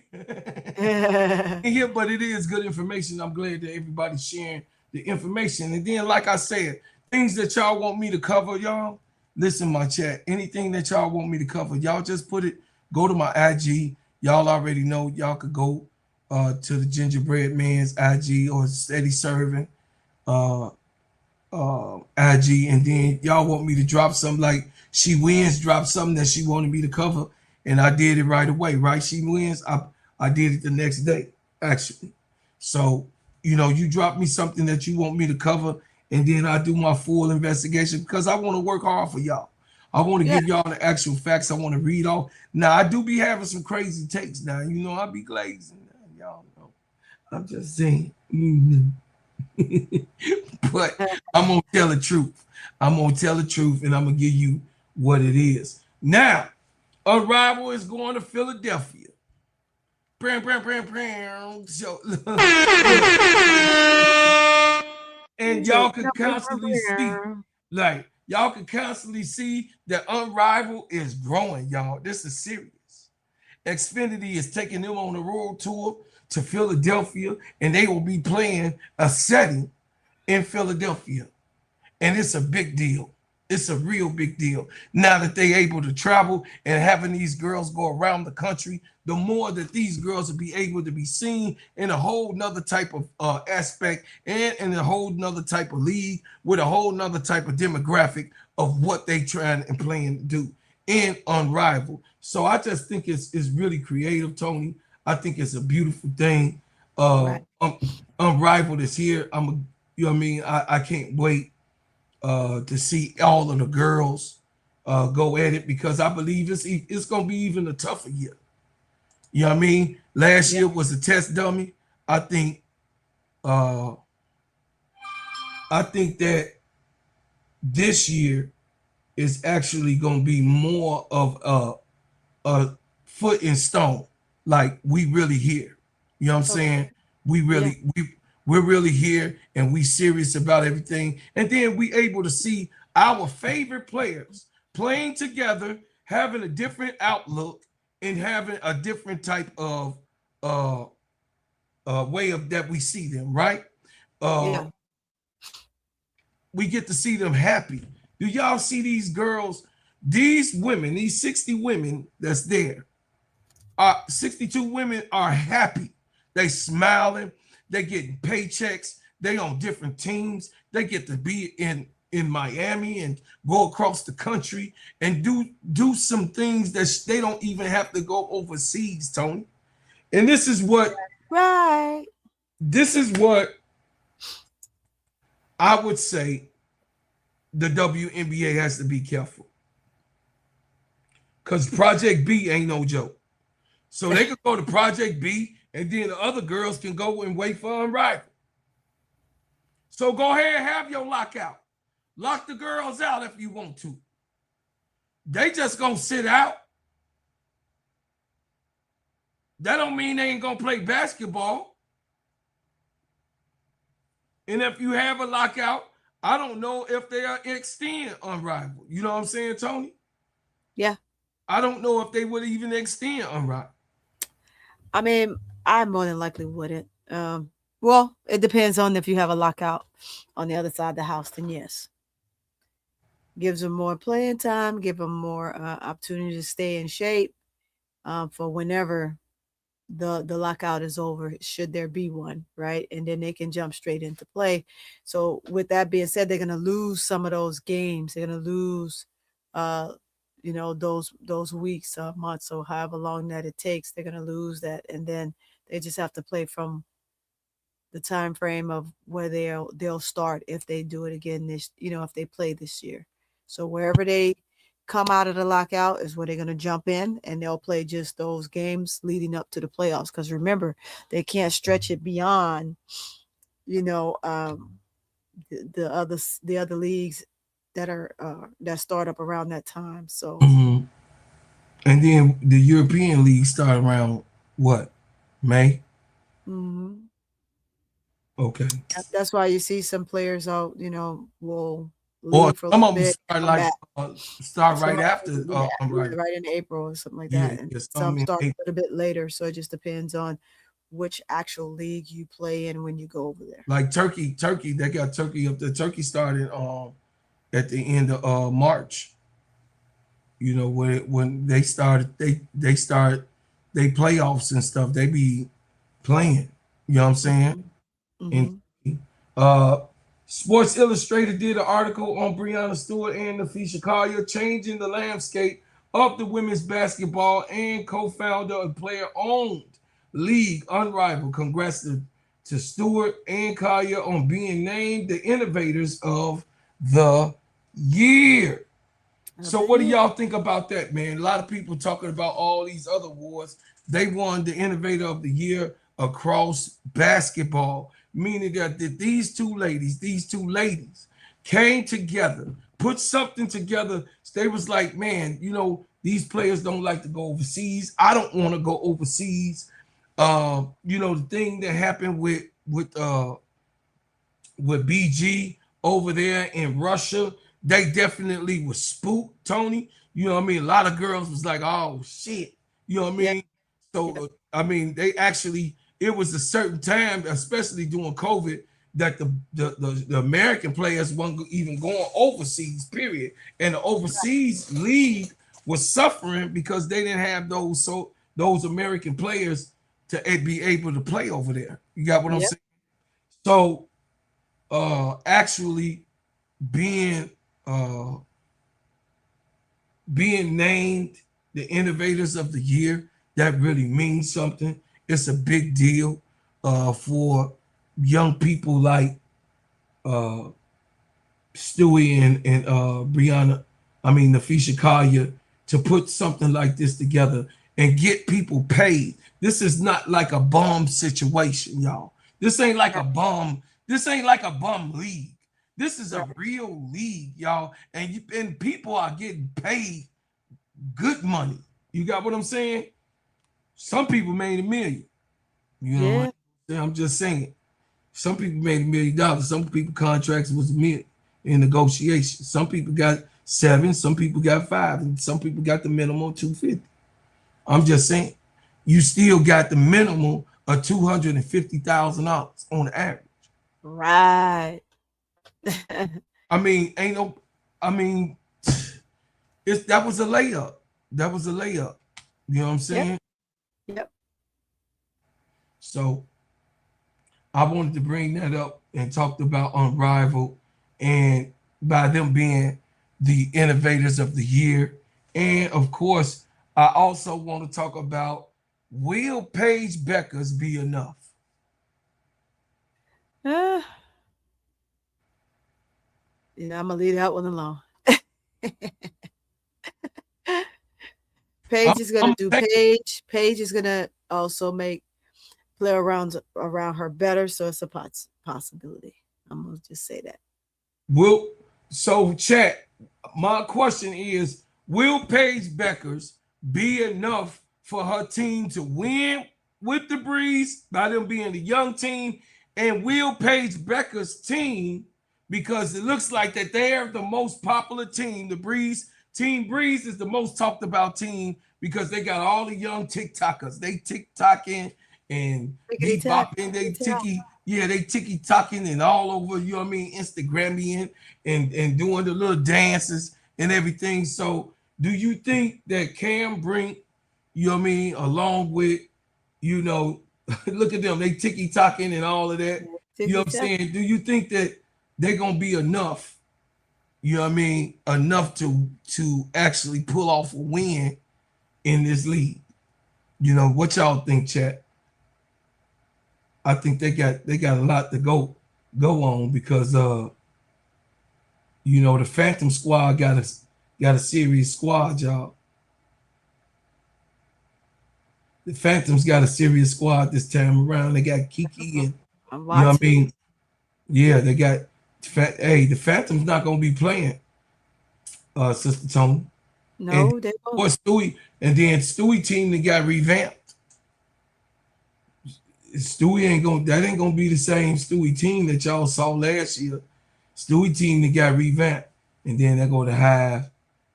here, but it is good information. I'm glad that everybody's sharing the information. And then, like I said, things that y'all want me to cover, y'all. Listen, my chat. Anything that y'all want me to cover, y'all just put it. Go to my IG. Y'all already know. Y'all could go to the Gingerbread Man's IG or Steady Serving uh, IG, and then y'all want me to drop something like She Wins, drop something that she wanted me to cover, and I did it right away. Right, She Wins. I did it the next day, actually. So you drop me something that you want me to cover, and then I do my full investigation because I want to work hard for y'all. I want to Yeah. give y'all the actual facts. I want to read off. Now I do be having some crazy takes. Now I be glazing. Y'all know. I'm just saying. But I'm gonna tell the truth. I'm gonna tell the truth, and I'm gonna give you what it is. Now, Unrivaled is going to Philadelphia. So, and y'all can constantly see, like y'all can constantly see that Unrivaled is growing, y'all. This is serious. Xfinity is taking them on a world tour to Philadelphia, and they will be playing a setting in Philadelphia. And it's a big deal. It's a real big deal. Now that they're able to travel and having these girls go around the country, the more that these girls will be able to be seen in a whole nother type of aspect and in a whole nother type of league with a whole nother type of demographic of what they trying and planning to do in Unrivaled. So I just think it's really creative, Tony. I think it's a beautiful thing. Right. Unrivaled is here. You know what I mean? I can't wait to see all of the girls go at it because I believe it's gonna be even a tougher year. You know what I mean? Last Yeah. year was a test dummy. I think uh I think that this year is actually gonna be more of a foot in stone. Like we really here. You know what I'm Okay. saying? We Yeah. really we're really here and we serious about everything. And then we able to see our favorite players playing together, having a different outlook and having a different type of uh way of that we see them, right? Uh Yeah. we get to see them happy. Do y'all see these girls, these women, these 60 women that's there? 62 women are happy. They smiling. They getting paychecks. They on different teams. They get to be in Miami and go across the country and do some things that they don't even have to go overseas, Tony. And Right. this is what I would say the WNBA has to be careful. Because Project B ain't no joke. So they could go to Project B, and then the other girls can go and wait for Unrivaled. So go ahead and have your lockout. Lock the girls out if you want to. They just gonna sit out. That don't mean they ain't gonna play basketball. And if you have a lockout, I don't know if they are extend Unrivaled. You know what I'm saying, Tony? Yeah. I don't know if they would even extend Unrivaled. I mean, I more than likely wouldn't. Well, it depends on if you have a lockout on the other side of the house. Then yes, gives them more playing time, give them more opportunity to stay in shape for whenever the lockout is over, should there be one, right? And then they can jump straight into play. So with that being said, they're going to lose some of those games. They're going to lose, uh, you know, those weeks, months, or however long that it takes, they're gonna lose that, and then they just have to play from the time frame of where they'll start if they do it again this, you know, if they play this year. So wherever they come out of the lockout is where they're going to jump in, and they'll play just those games leading up to the playoffs. Because remember, they can't stretch it beyond, you know, the other leagues that are that start up around that time. So Mm-hmm. And then the European League start around what? May? mhm. Okay. That's why you see some players out, you know, will Or leave for a some little of them bit, start come like back. start Some right of after them, yeah, right. yeah, right in April or something like Yeah, that, and yeah, some some in start a April. little bit later. So it just depends on which actual league you play in when you go over there. Like Turkey, they got Turkey up there. Turkey started at the end of March. You know, when they started they start they playoffs and stuff, they be playing. You know what I'm saying? And Mm-hmm. uh Sports Illustrated did an article on Breonna Stewart and Nafisha Collier changing the landscape of the women's basketball, and co-founder and player-owned league Unrivaled congratulated to Stewart and Collier on being named the innovators of the year. Of So the what do year. y'all think about that, man? A lot of people talking about all these other awards. They won the Innovator of the Year across basketball, meaning that these two ladies came together, put something together. They was like, man, you know, these players don't like to go overseas. I don't want to go overseas. You know, the thing that happened with BG over there in Russia, they definitely was spooked, Tony. You know what I mean? A lot of girls was like, oh shit. You know what I Yep. mean? So, Yep. I mean, they actually, it was a certain time, especially during COVID, that the American players weren't even going overseas, period. And the overseas league was suffering because they didn't have those American players to be able to play over there. You got what I'm Yep. saying? So actually being uh being named the innovators of the year, that really means something. It's a big deal for young people like uh Stewie and Brianna, I mean Nafisha Collier, to put something like this together and get people paid. This is not like a bum situation, y'all. This ain't like a bum. This ain't like a bum league. This is a Right. real league, y'all, and people are getting paid good money. You got what I'm saying? Some people made $1 million. You know what Yeah. I'm just saying. Some people made $1 million. Some people contracts was $1 million in negotiations. Some people got 7, some people got 5, and some people got the minimum 250. I'm just saying, you still got the minimum of $250,000 on average. Right. I mean, ain't no, I mean, that was a layup. That was a layup. You know what I'm Yep. saying? Yep. So I wanted to bring that up and talked about Unrivaled, and by them being the innovators of the year. And of course, I also want to talk about, will Paige Beckers be enough? Uh, you know, I'm gonna leave that one alone. I'm, Paige is gonna I'm do a Paige. Paige. Paige is gonna also make play around her better, so it's a possibility. I'm gonna just say that. Will so chat. My question is, will Paige Beckers be enough for her team to win with the Breeze by them being the young team? And will Paige Beckers' team, because it looks like that they're the most popular team, the Breeze Team Breeze is the most talked about team because they got all the young TikTokers. They TikToking and Tickety tack, bebopping, they tickety tack. yeah, they ticky tocking and all over, you know what I mean, Instagramming and doing the little dances and everything. So do you think that Cam Brink, you know what I mean, along with, you know, look at them, they ticky tocking and all of that, you know Tickety what I'm tack. saying? Do you think that they're gonna be enough, you know what I mean, enough to actually pull off a win in this league. You know, what y'all think, chat? I think they got a lot to go on because you know, the Phantom squad got a serious squad, y'all. The Phantoms got a serious squad this time around. They got Kiki and I'm you know what I watching. mean? Yeah, they got the Phantoms not gonna be playing, Sister Tony. No, And they or won't. Stewie, and then Stewie team that got revamped. Stewie that ain't gonna be the same Stewie team that y'all saw last year. Stewie team that got revamped, and then they go to Hive.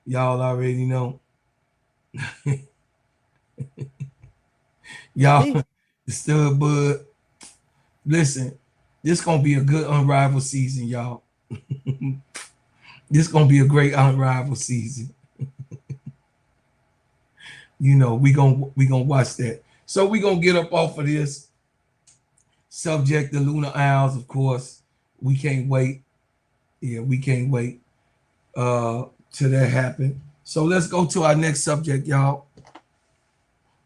Y'all already know. Y'all, See, the stud bud. Listen, this gonna be a good unrivaled season, y'all. This gonna be a great unrivaled season. You know, we gonna watch that. So we gonna get up off of this. Subject the Lunar Owls, of course. We can't wait. Yeah, we can't wait till that happen. So let's go to our next subject, y'all.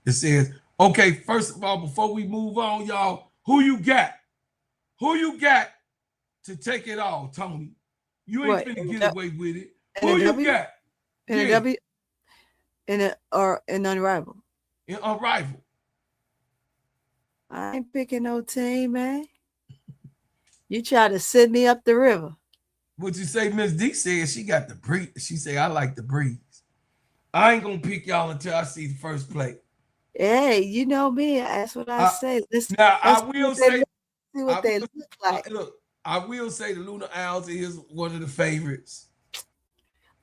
It says, okay, first of all, before we move on, y'all, who you got? Who you got to take it all, Tony? You ain't what? finna get away with it. In Who a you W? got? In a W? In Unrivaled? In Unrivaled. I ain't picking no team, man. You try to send me up the river. What you say, Miss D said she got the breeze. She say, I like the breeze. I ain't gonna pick y'all until I see the first play. Hey, you know me. That's what I say. Let's I see will what they say, see what they look like. look, I will say the Lunar Owls is one of the favorites.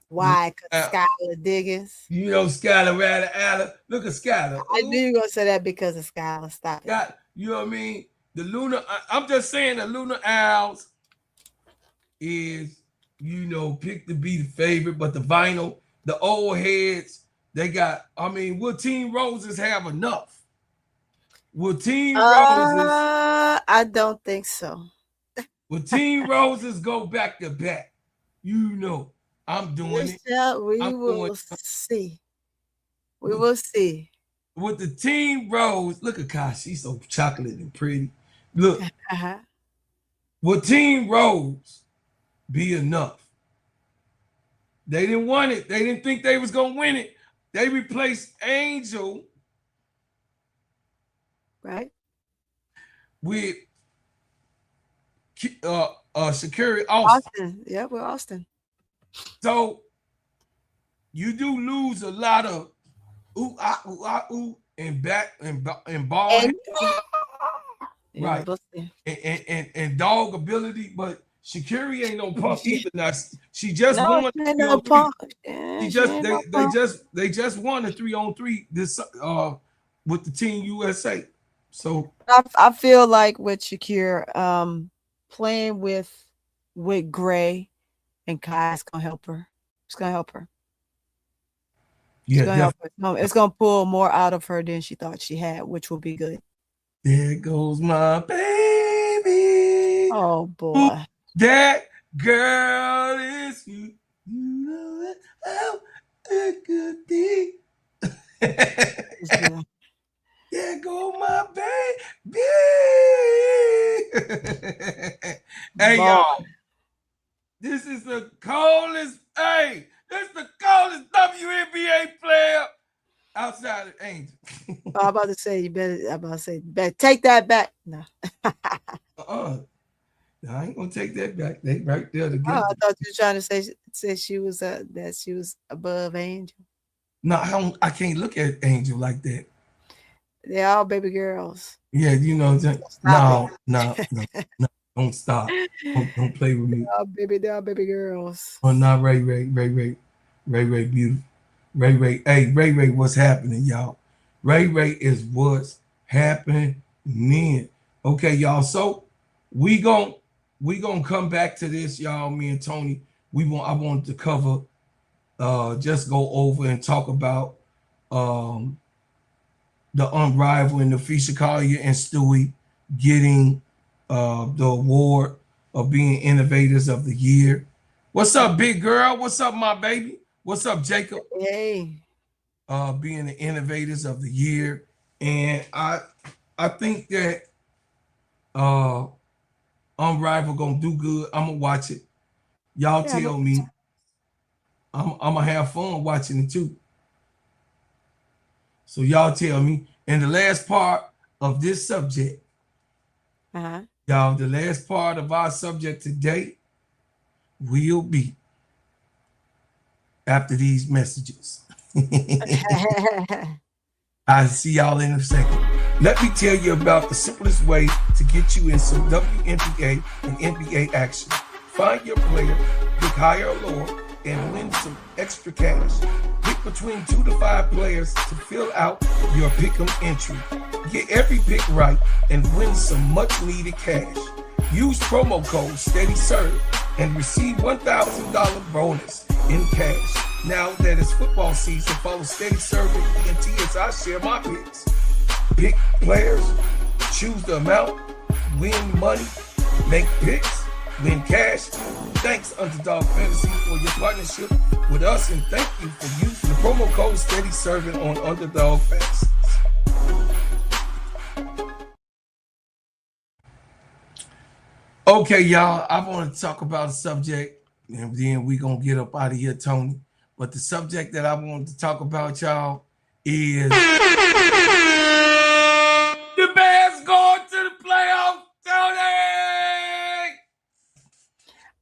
Why? Because Skylar Diggins. You know, Skylar Rather Allen. Look at Skylar. I knew you were gonna say that because of Skylar. Stop it. Got, you know what I mean? The Lunar, I'm just saying the Lunar Owls is, you know, picked to be the favorite, but the vinyl, the old heads, they got, I mean, will Team Roses have enough? Will Team Roses? I don't think so. Will Team Roses go back to back? You know, I'm doing it. We will see. We will see. With the Team Rose, look at Kai, she's so chocolate and pretty. Look, will Team Rose be enough? They didn't want it. They didn't think they was gonna win it. They replaced Angel, right, with Shakira Austin. Yeah, we're Austin. So you do lose a lot of ooh and back and ball, right, and dog ability, but Shakira ain't no punk either. Now she just won. No punk. They just won a 3-on-3 this with the Team USA. So I feel like with Shakira, playing with Gray and Kai is gonna help her. It's gonna help her. Yeah, help her. No, it's gonna pull more out of her than she thought she had, which will be good. There goes my baby. Oh boy. That girl is you. You know how it could be. There go my baby. Hey, y'all. This is the coldest. Hey, this is the coldest WNBA player outside of Angel. I'm about to say, better take that back. No. No, I ain't gonna take that back. They right there together. I thought you were trying to say she was that she was above Angel. No, I can't look at Angel like that. They're all baby girls. Yeah, you know. No, don't stop. Don't play with me. They're all baby girls. Oh, not Ray, beautiful. Ray, what's happening, y'all? Ray is what's happening. Okay, y'all. So we gonna come back to this, y'all. Me and Tony. I wanted to cover, just go over and talk about the Unrivaled and the Fisher Collier and Stewie getting the award of being Innovators of the Year. What's up, big girl? What's up, my baby? What's up, Jacob? Hey. Being the innovators of the year. And I think that Unrivaled gonna do good. I'm gonna watch it. Y'all Yeah. tell me. I'm gonna have fun watching it too. So y'all tell me. And the last part of this subject, Uh-huh. y'all, the last part of our subject today will be after these messages. I'll see y'all in a second. Let me tell you about the simplest way to get you in some WNBA and NBA action. Find your player, pick higher or lower, and win some extra cash. Pick between 2 to 5 players to fill out your pick'em entry. Get every pick right and win some much needed cash. Use promo code SteadyServe and receive $1,000 bonus in cash. Now that it's football season, follow Steady Serve with ENT as I share my picks. Pick players, choose the amount, win money, make picks, win cash. Thanks, Underdog Fantasy, for your partnership with us, and thank you for using the promo code Steady Serving on Underdog Fantasy. Okay, y'all, I want to talk about a subject, and then we're going to get up out of here, Tony. But the subject that I wanted to talk about, y'all, is the Bears going to the playoffs, Tony!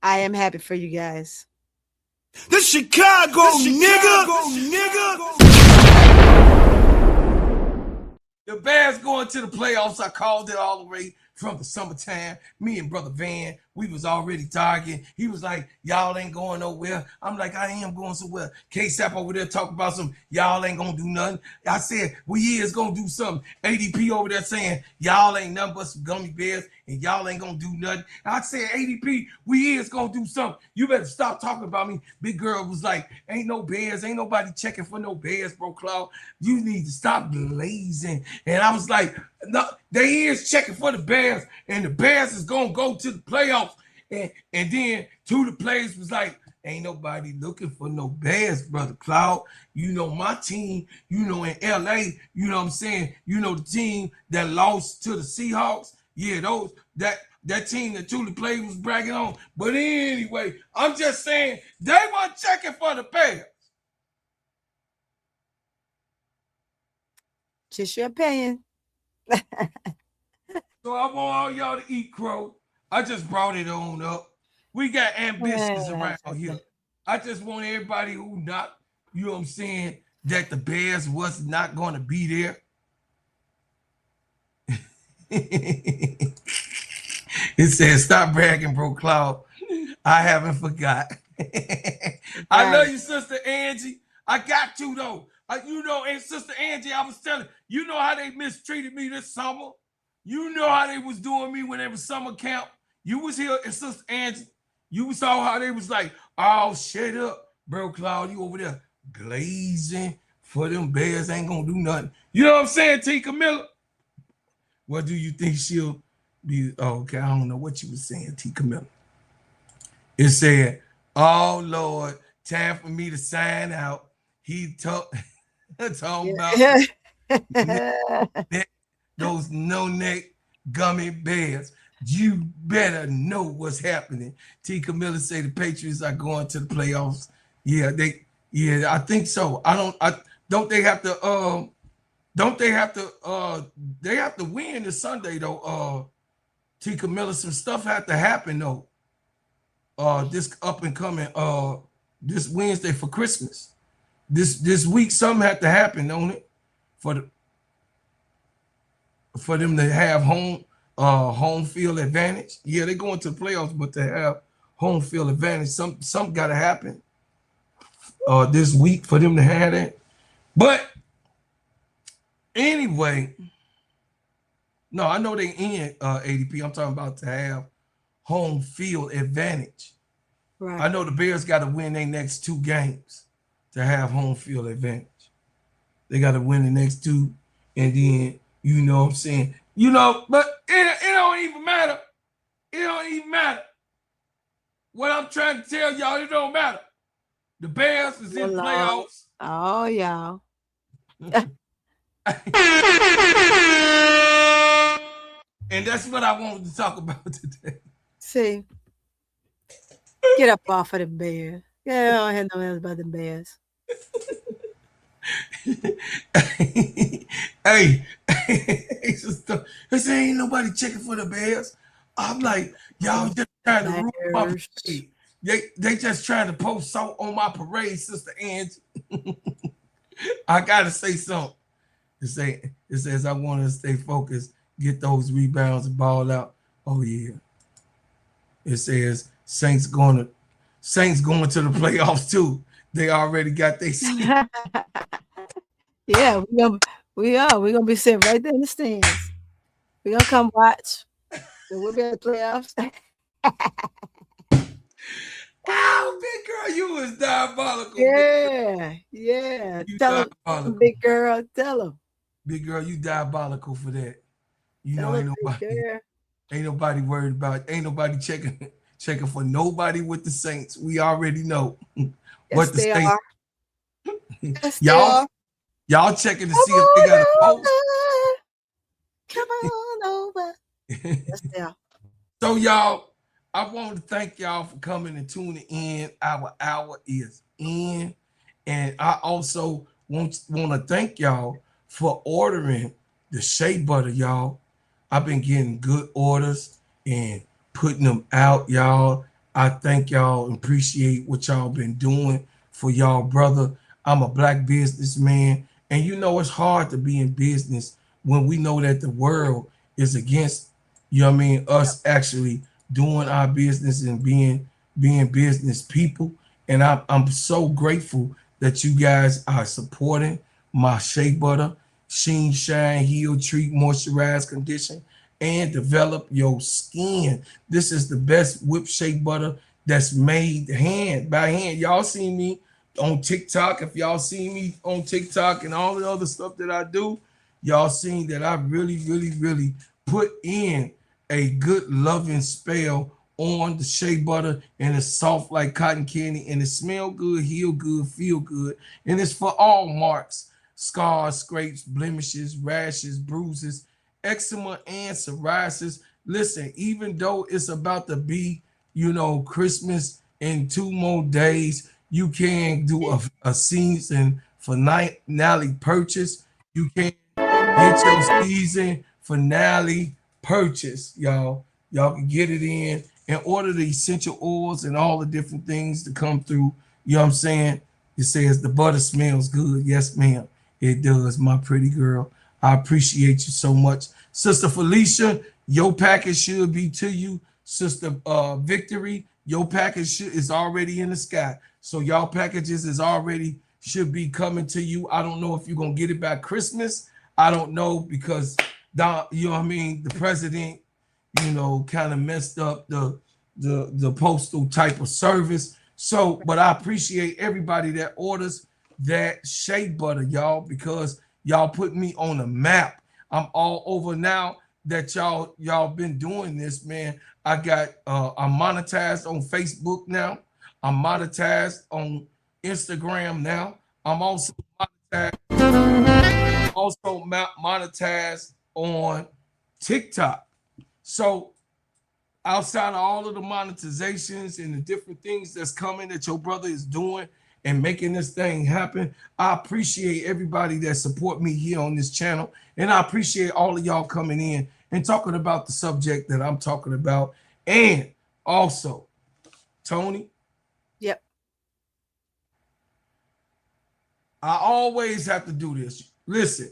I am happy for you guys. The Chicago, nigga. The Bears going to the playoffs. I called it all the way from the summertime. Me and Brother Van, we was already talking. He was like, y'all ain't going nowhere. I'm like, I am going somewhere. K-Sap over there talking about some, y'all ain't gonna do nothing. I said, we is gonna do something. ADP over there saying, y'all ain't nothing but some gummy bears and y'all ain't gonna do nothing. I said, ADP, we is gonna do something. You better stop talking about me. Big girl was like, ain't no bears. Ain't nobody checking for no bears, bro, Claude. You need to stop blazing. And I was like, no, they is checking for the Bears, and the Bears is gonna go to the playoffs. And then two of the players was like, ain't nobody looking for no Bears, Brother Cloud. You know my team, you know in LA, you know what I'm saying, you know the team that lost to the Seahawks. Yeah, that team that Tuli played was bragging on. But anyway, I'm just saying they weren't checking for the Bears. Just your opinion. So I want all y'all to eat crow. I just brought it on up. We got ambitions around here. I just want everybody who not, you know what I'm saying, that the Bears was not going to be there. It says, stop bragging, bro, Cloud. I haven't forgot. I love you, Sister Angie. I got you, though. You know, and Sister Angie, I was telling you know how they mistreated me this summer? You know how they was doing me when they was summer camp? You was here, and Sister Angie, you saw how they was like, oh, shut up, bro, Claude. You over there glazing for them Bears ain't gonna do nothing. You know what I'm saying, T. Camilla? What do you think she'll be? Oh, okay, I don't know what you was saying, T. Camilla. It said, oh, Lord, time for me to sign out. He talking about those no-neck gummy bears. You better know what's happening. T. Camilla say the Patriots are going to the playoffs. Yeah, I think so. Don't they have to they have to win this Sunday though. T. Camilla, some stuff had to happen though. This up and coming this Wednesday for Christmas. This week something had to happen, don't it? For them to have home field advantage. Yeah, they're going to the playoffs, but to have home field advantage, something got to happen this week for them to have that. But anyway, no, I know they in ADP. I'm talking about to have home field advantage. Right. I know the Bears got to win their next 2 games to have home field advantage. They got to win the next 2, and then, you know what I'm saying? You know, but it don't even matter. It don't even matter what I'm trying to tell y'all, it don't matter. The Bears is in Lord. playoffs. Oh, y'all. And that's what I wanted to talk about today. See, get up off of the Bears. Yeah, I don't have no else about the Bears. Hey, sister, they ain't nobody checking for the Bears. I'm like, y'all just trying to ruin my Bears. parade. They just trying to post salt on my parade, Sister Angie. I gotta say something. It says I want to stay focused, get those rebounds and ball out. Oh yeah. It says Saints going to the playoffs too. They already got their seat. Yeah, we're gonna be sitting right there in the stands. We're gonna come watch. So we'll be at the playoffs. Oh, big girl, you was diabolical. Yeah. You Tell him, diabolical. big girl. Tell him. Big girl, you diabolical for that. You Tell know, him, big girl. ain't nobody worried about, ain't nobody checking for nobody with the Saints. We already know what the They Saints. are. Yes, they are. Y'all checking to see if they got a post. Come on over. Yes, they are. So y'all, I want to thank y'all for coming and tuning in. Our hour is in, and I also want to thank y'all for ordering the shea butter, y'all. I've been getting good orders and putting them out, y'all. I thank y'all and appreciate what y'all been doing for y'all brother. I'm a black businessman, and you know it's hard to be in business when we know that the world is against, you know what I mean, us actually doing our business and being business people. And I'm so grateful that you guys are supporting my shea butter, Sheen, Shine, Heal, Treat, Moisturize, Condition, and develop your skin. This is the best whipped shea butter that's made by hand. Y'all see me on TikTok. If y'all see me on TikTok and all the other stuff that I do, y'all seen that I really put in a good loving spell on the shea butter, and it's soft like cotton candy, and it smell good, heal good, feel good, and it's for all marks, scars, scrapes, blemishes, rashes, bruises, eczema, and psoriasis. Listen, even though it's about to be, Christmas in 2 more days, you can do a season finale purchase. You can get your season finale purchase, y'all. Y'all can get it in and order the essential oils and all the different things to come through. You know what I'm saying? It says the butter smells good. Yes, ma'am. It does, my pretty girl. I appreciate you so much. Sister Felicia, your package should be to you. Sister Victory, your package is already in the sky. So y'all packages should be coming to you. I don't know if you're going to get it by Christmas. I don't know because, you know what I mean, the president, kind of messed up the postal type of service. So, but I appreciate everybody that orders that shea butter, y'all, because y'all put me on the map. I'm all over now that y'all been doing this, man. I'm monetized on Facebook now. I'm monetized on Instagram now. I'm also monetized on TikTok. So outside of all of the monetizations and the different things that's coming that your brother is doing and making this thing happen, I appreciate everybody that support me here on this channel. And I appreciate all of y'all coming in and talking about the subject that I'm talking about. And also, Tony. Yep. I always have to do this. Listen,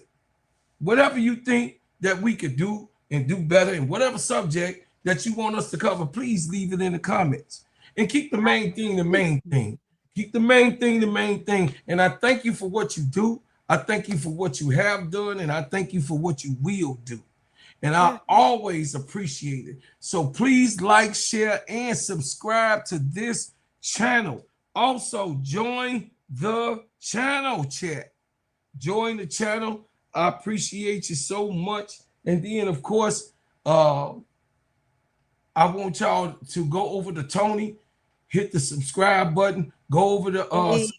whatever you think that we could do and do better in whatever subject that you want us to cover, please leave it in the comments. And keep the main thing the main thing. Keep the main thing the main thing. And I thank you for what you do. I thank you for what you have done. And I thank you for what you will do. And I always appreciate it. So please like, share, and subscribe to this channel. Also, join the channel chat. Join the channel. I appreciate you so much. And then, of course, I want y'all to go over to Tony hit the subscribe button. Go over to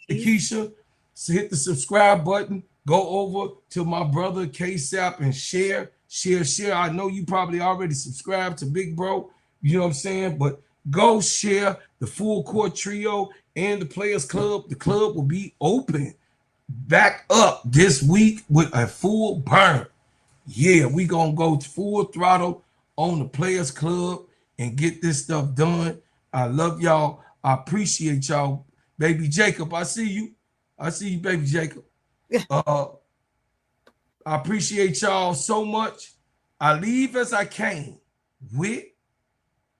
Keisha, so hit the subscribe button. Go over to my brother K-Sap and share. I know you probably already subscribed to Big Bro. You know what I'm saying? But go share the Full Court Trio and the Players Club. The club will be open back up this week with a full burn. Yeah, we gonna go full throttle on the Players Club and get this stuff done. I love y'all. I appreciate y'all. Baby Jacob, I see you. I see you, baby Jacob. I appreciate y'all so much. I leave as I came with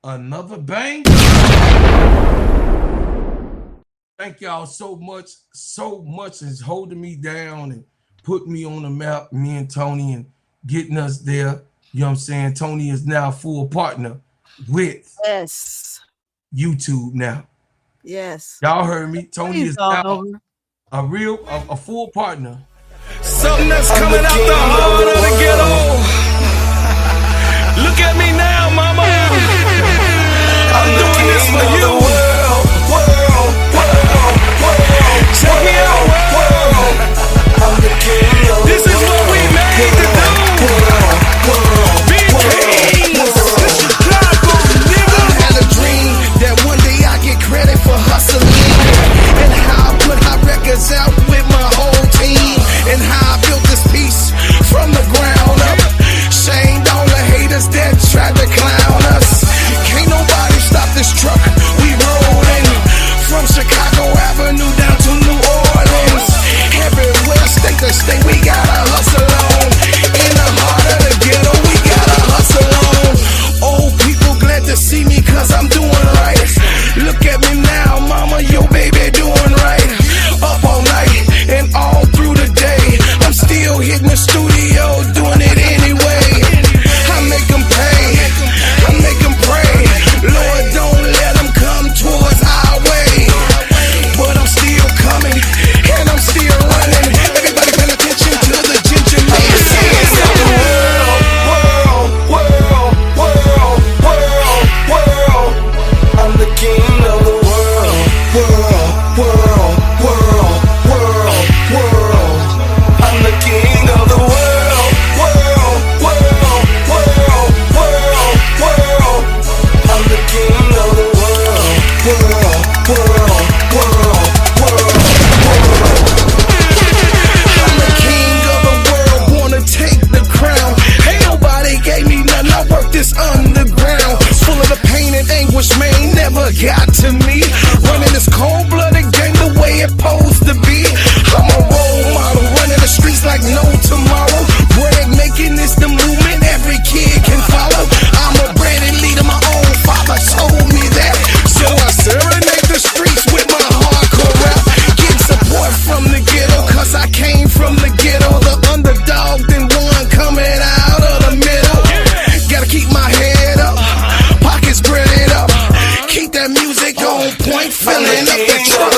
another bang. Thank y'all so much. So much is holding me down and putting me on the map, me and Tony, and getting us there. You know what I'm saying? Tony is now full partner with YouTube now. Yes. Y'all heard me. Tony is now a full partner. Something that's coming out the heart of the ghetto. Look at me now, mama. I'm doing this for you. Check me out, world. This is what we made to do. Big kings. Chicago, nigga. I had a dream that one day I get credit for hustling, and how I put hot records out with my whole team, and how I built this piece from the ground up. Shamed all the haters that tried to clown us. Can't nobody stop this truck. We rolling from Chicago Avenue down to New Orleans. Everywhere, state to state, we gotta hustle on. In the heart of the ghetto, we gotta hustle on. Old people glad to see me 'cause I'm doing right. Look at me now, mama, your baby doing right. Up all night and all through the day, I'm still hitting the studio, doing it anyway. I make them pay, I make them pray. Lord, don't let them come towards our way. But I'm still coming, and I'm still running. Everybody pay attention to the ginger man. World. I'm the king of the world. World. I'm the king of the world. World. I'm the king of the world. I'm the king of the world, wanna take the crown. Ain't nobody gave me nothing, I worked this underground. Full of the pain and anguish, man, never got to me. Running this cold-blooded game the way it supposed to be. I'm a role model, running the streets like no tomorrow. Bread making this the movement every kid can follow. I'm a branded leader, my own father told me that. So I serenade the streets with my hardcore rap. Get support from the ghetto, 'cause I came from the ghetto. The underdog, then one coming out of the middle. Gotta keep my head up, pockets spread it up. Keep that music on point, filling up the truck.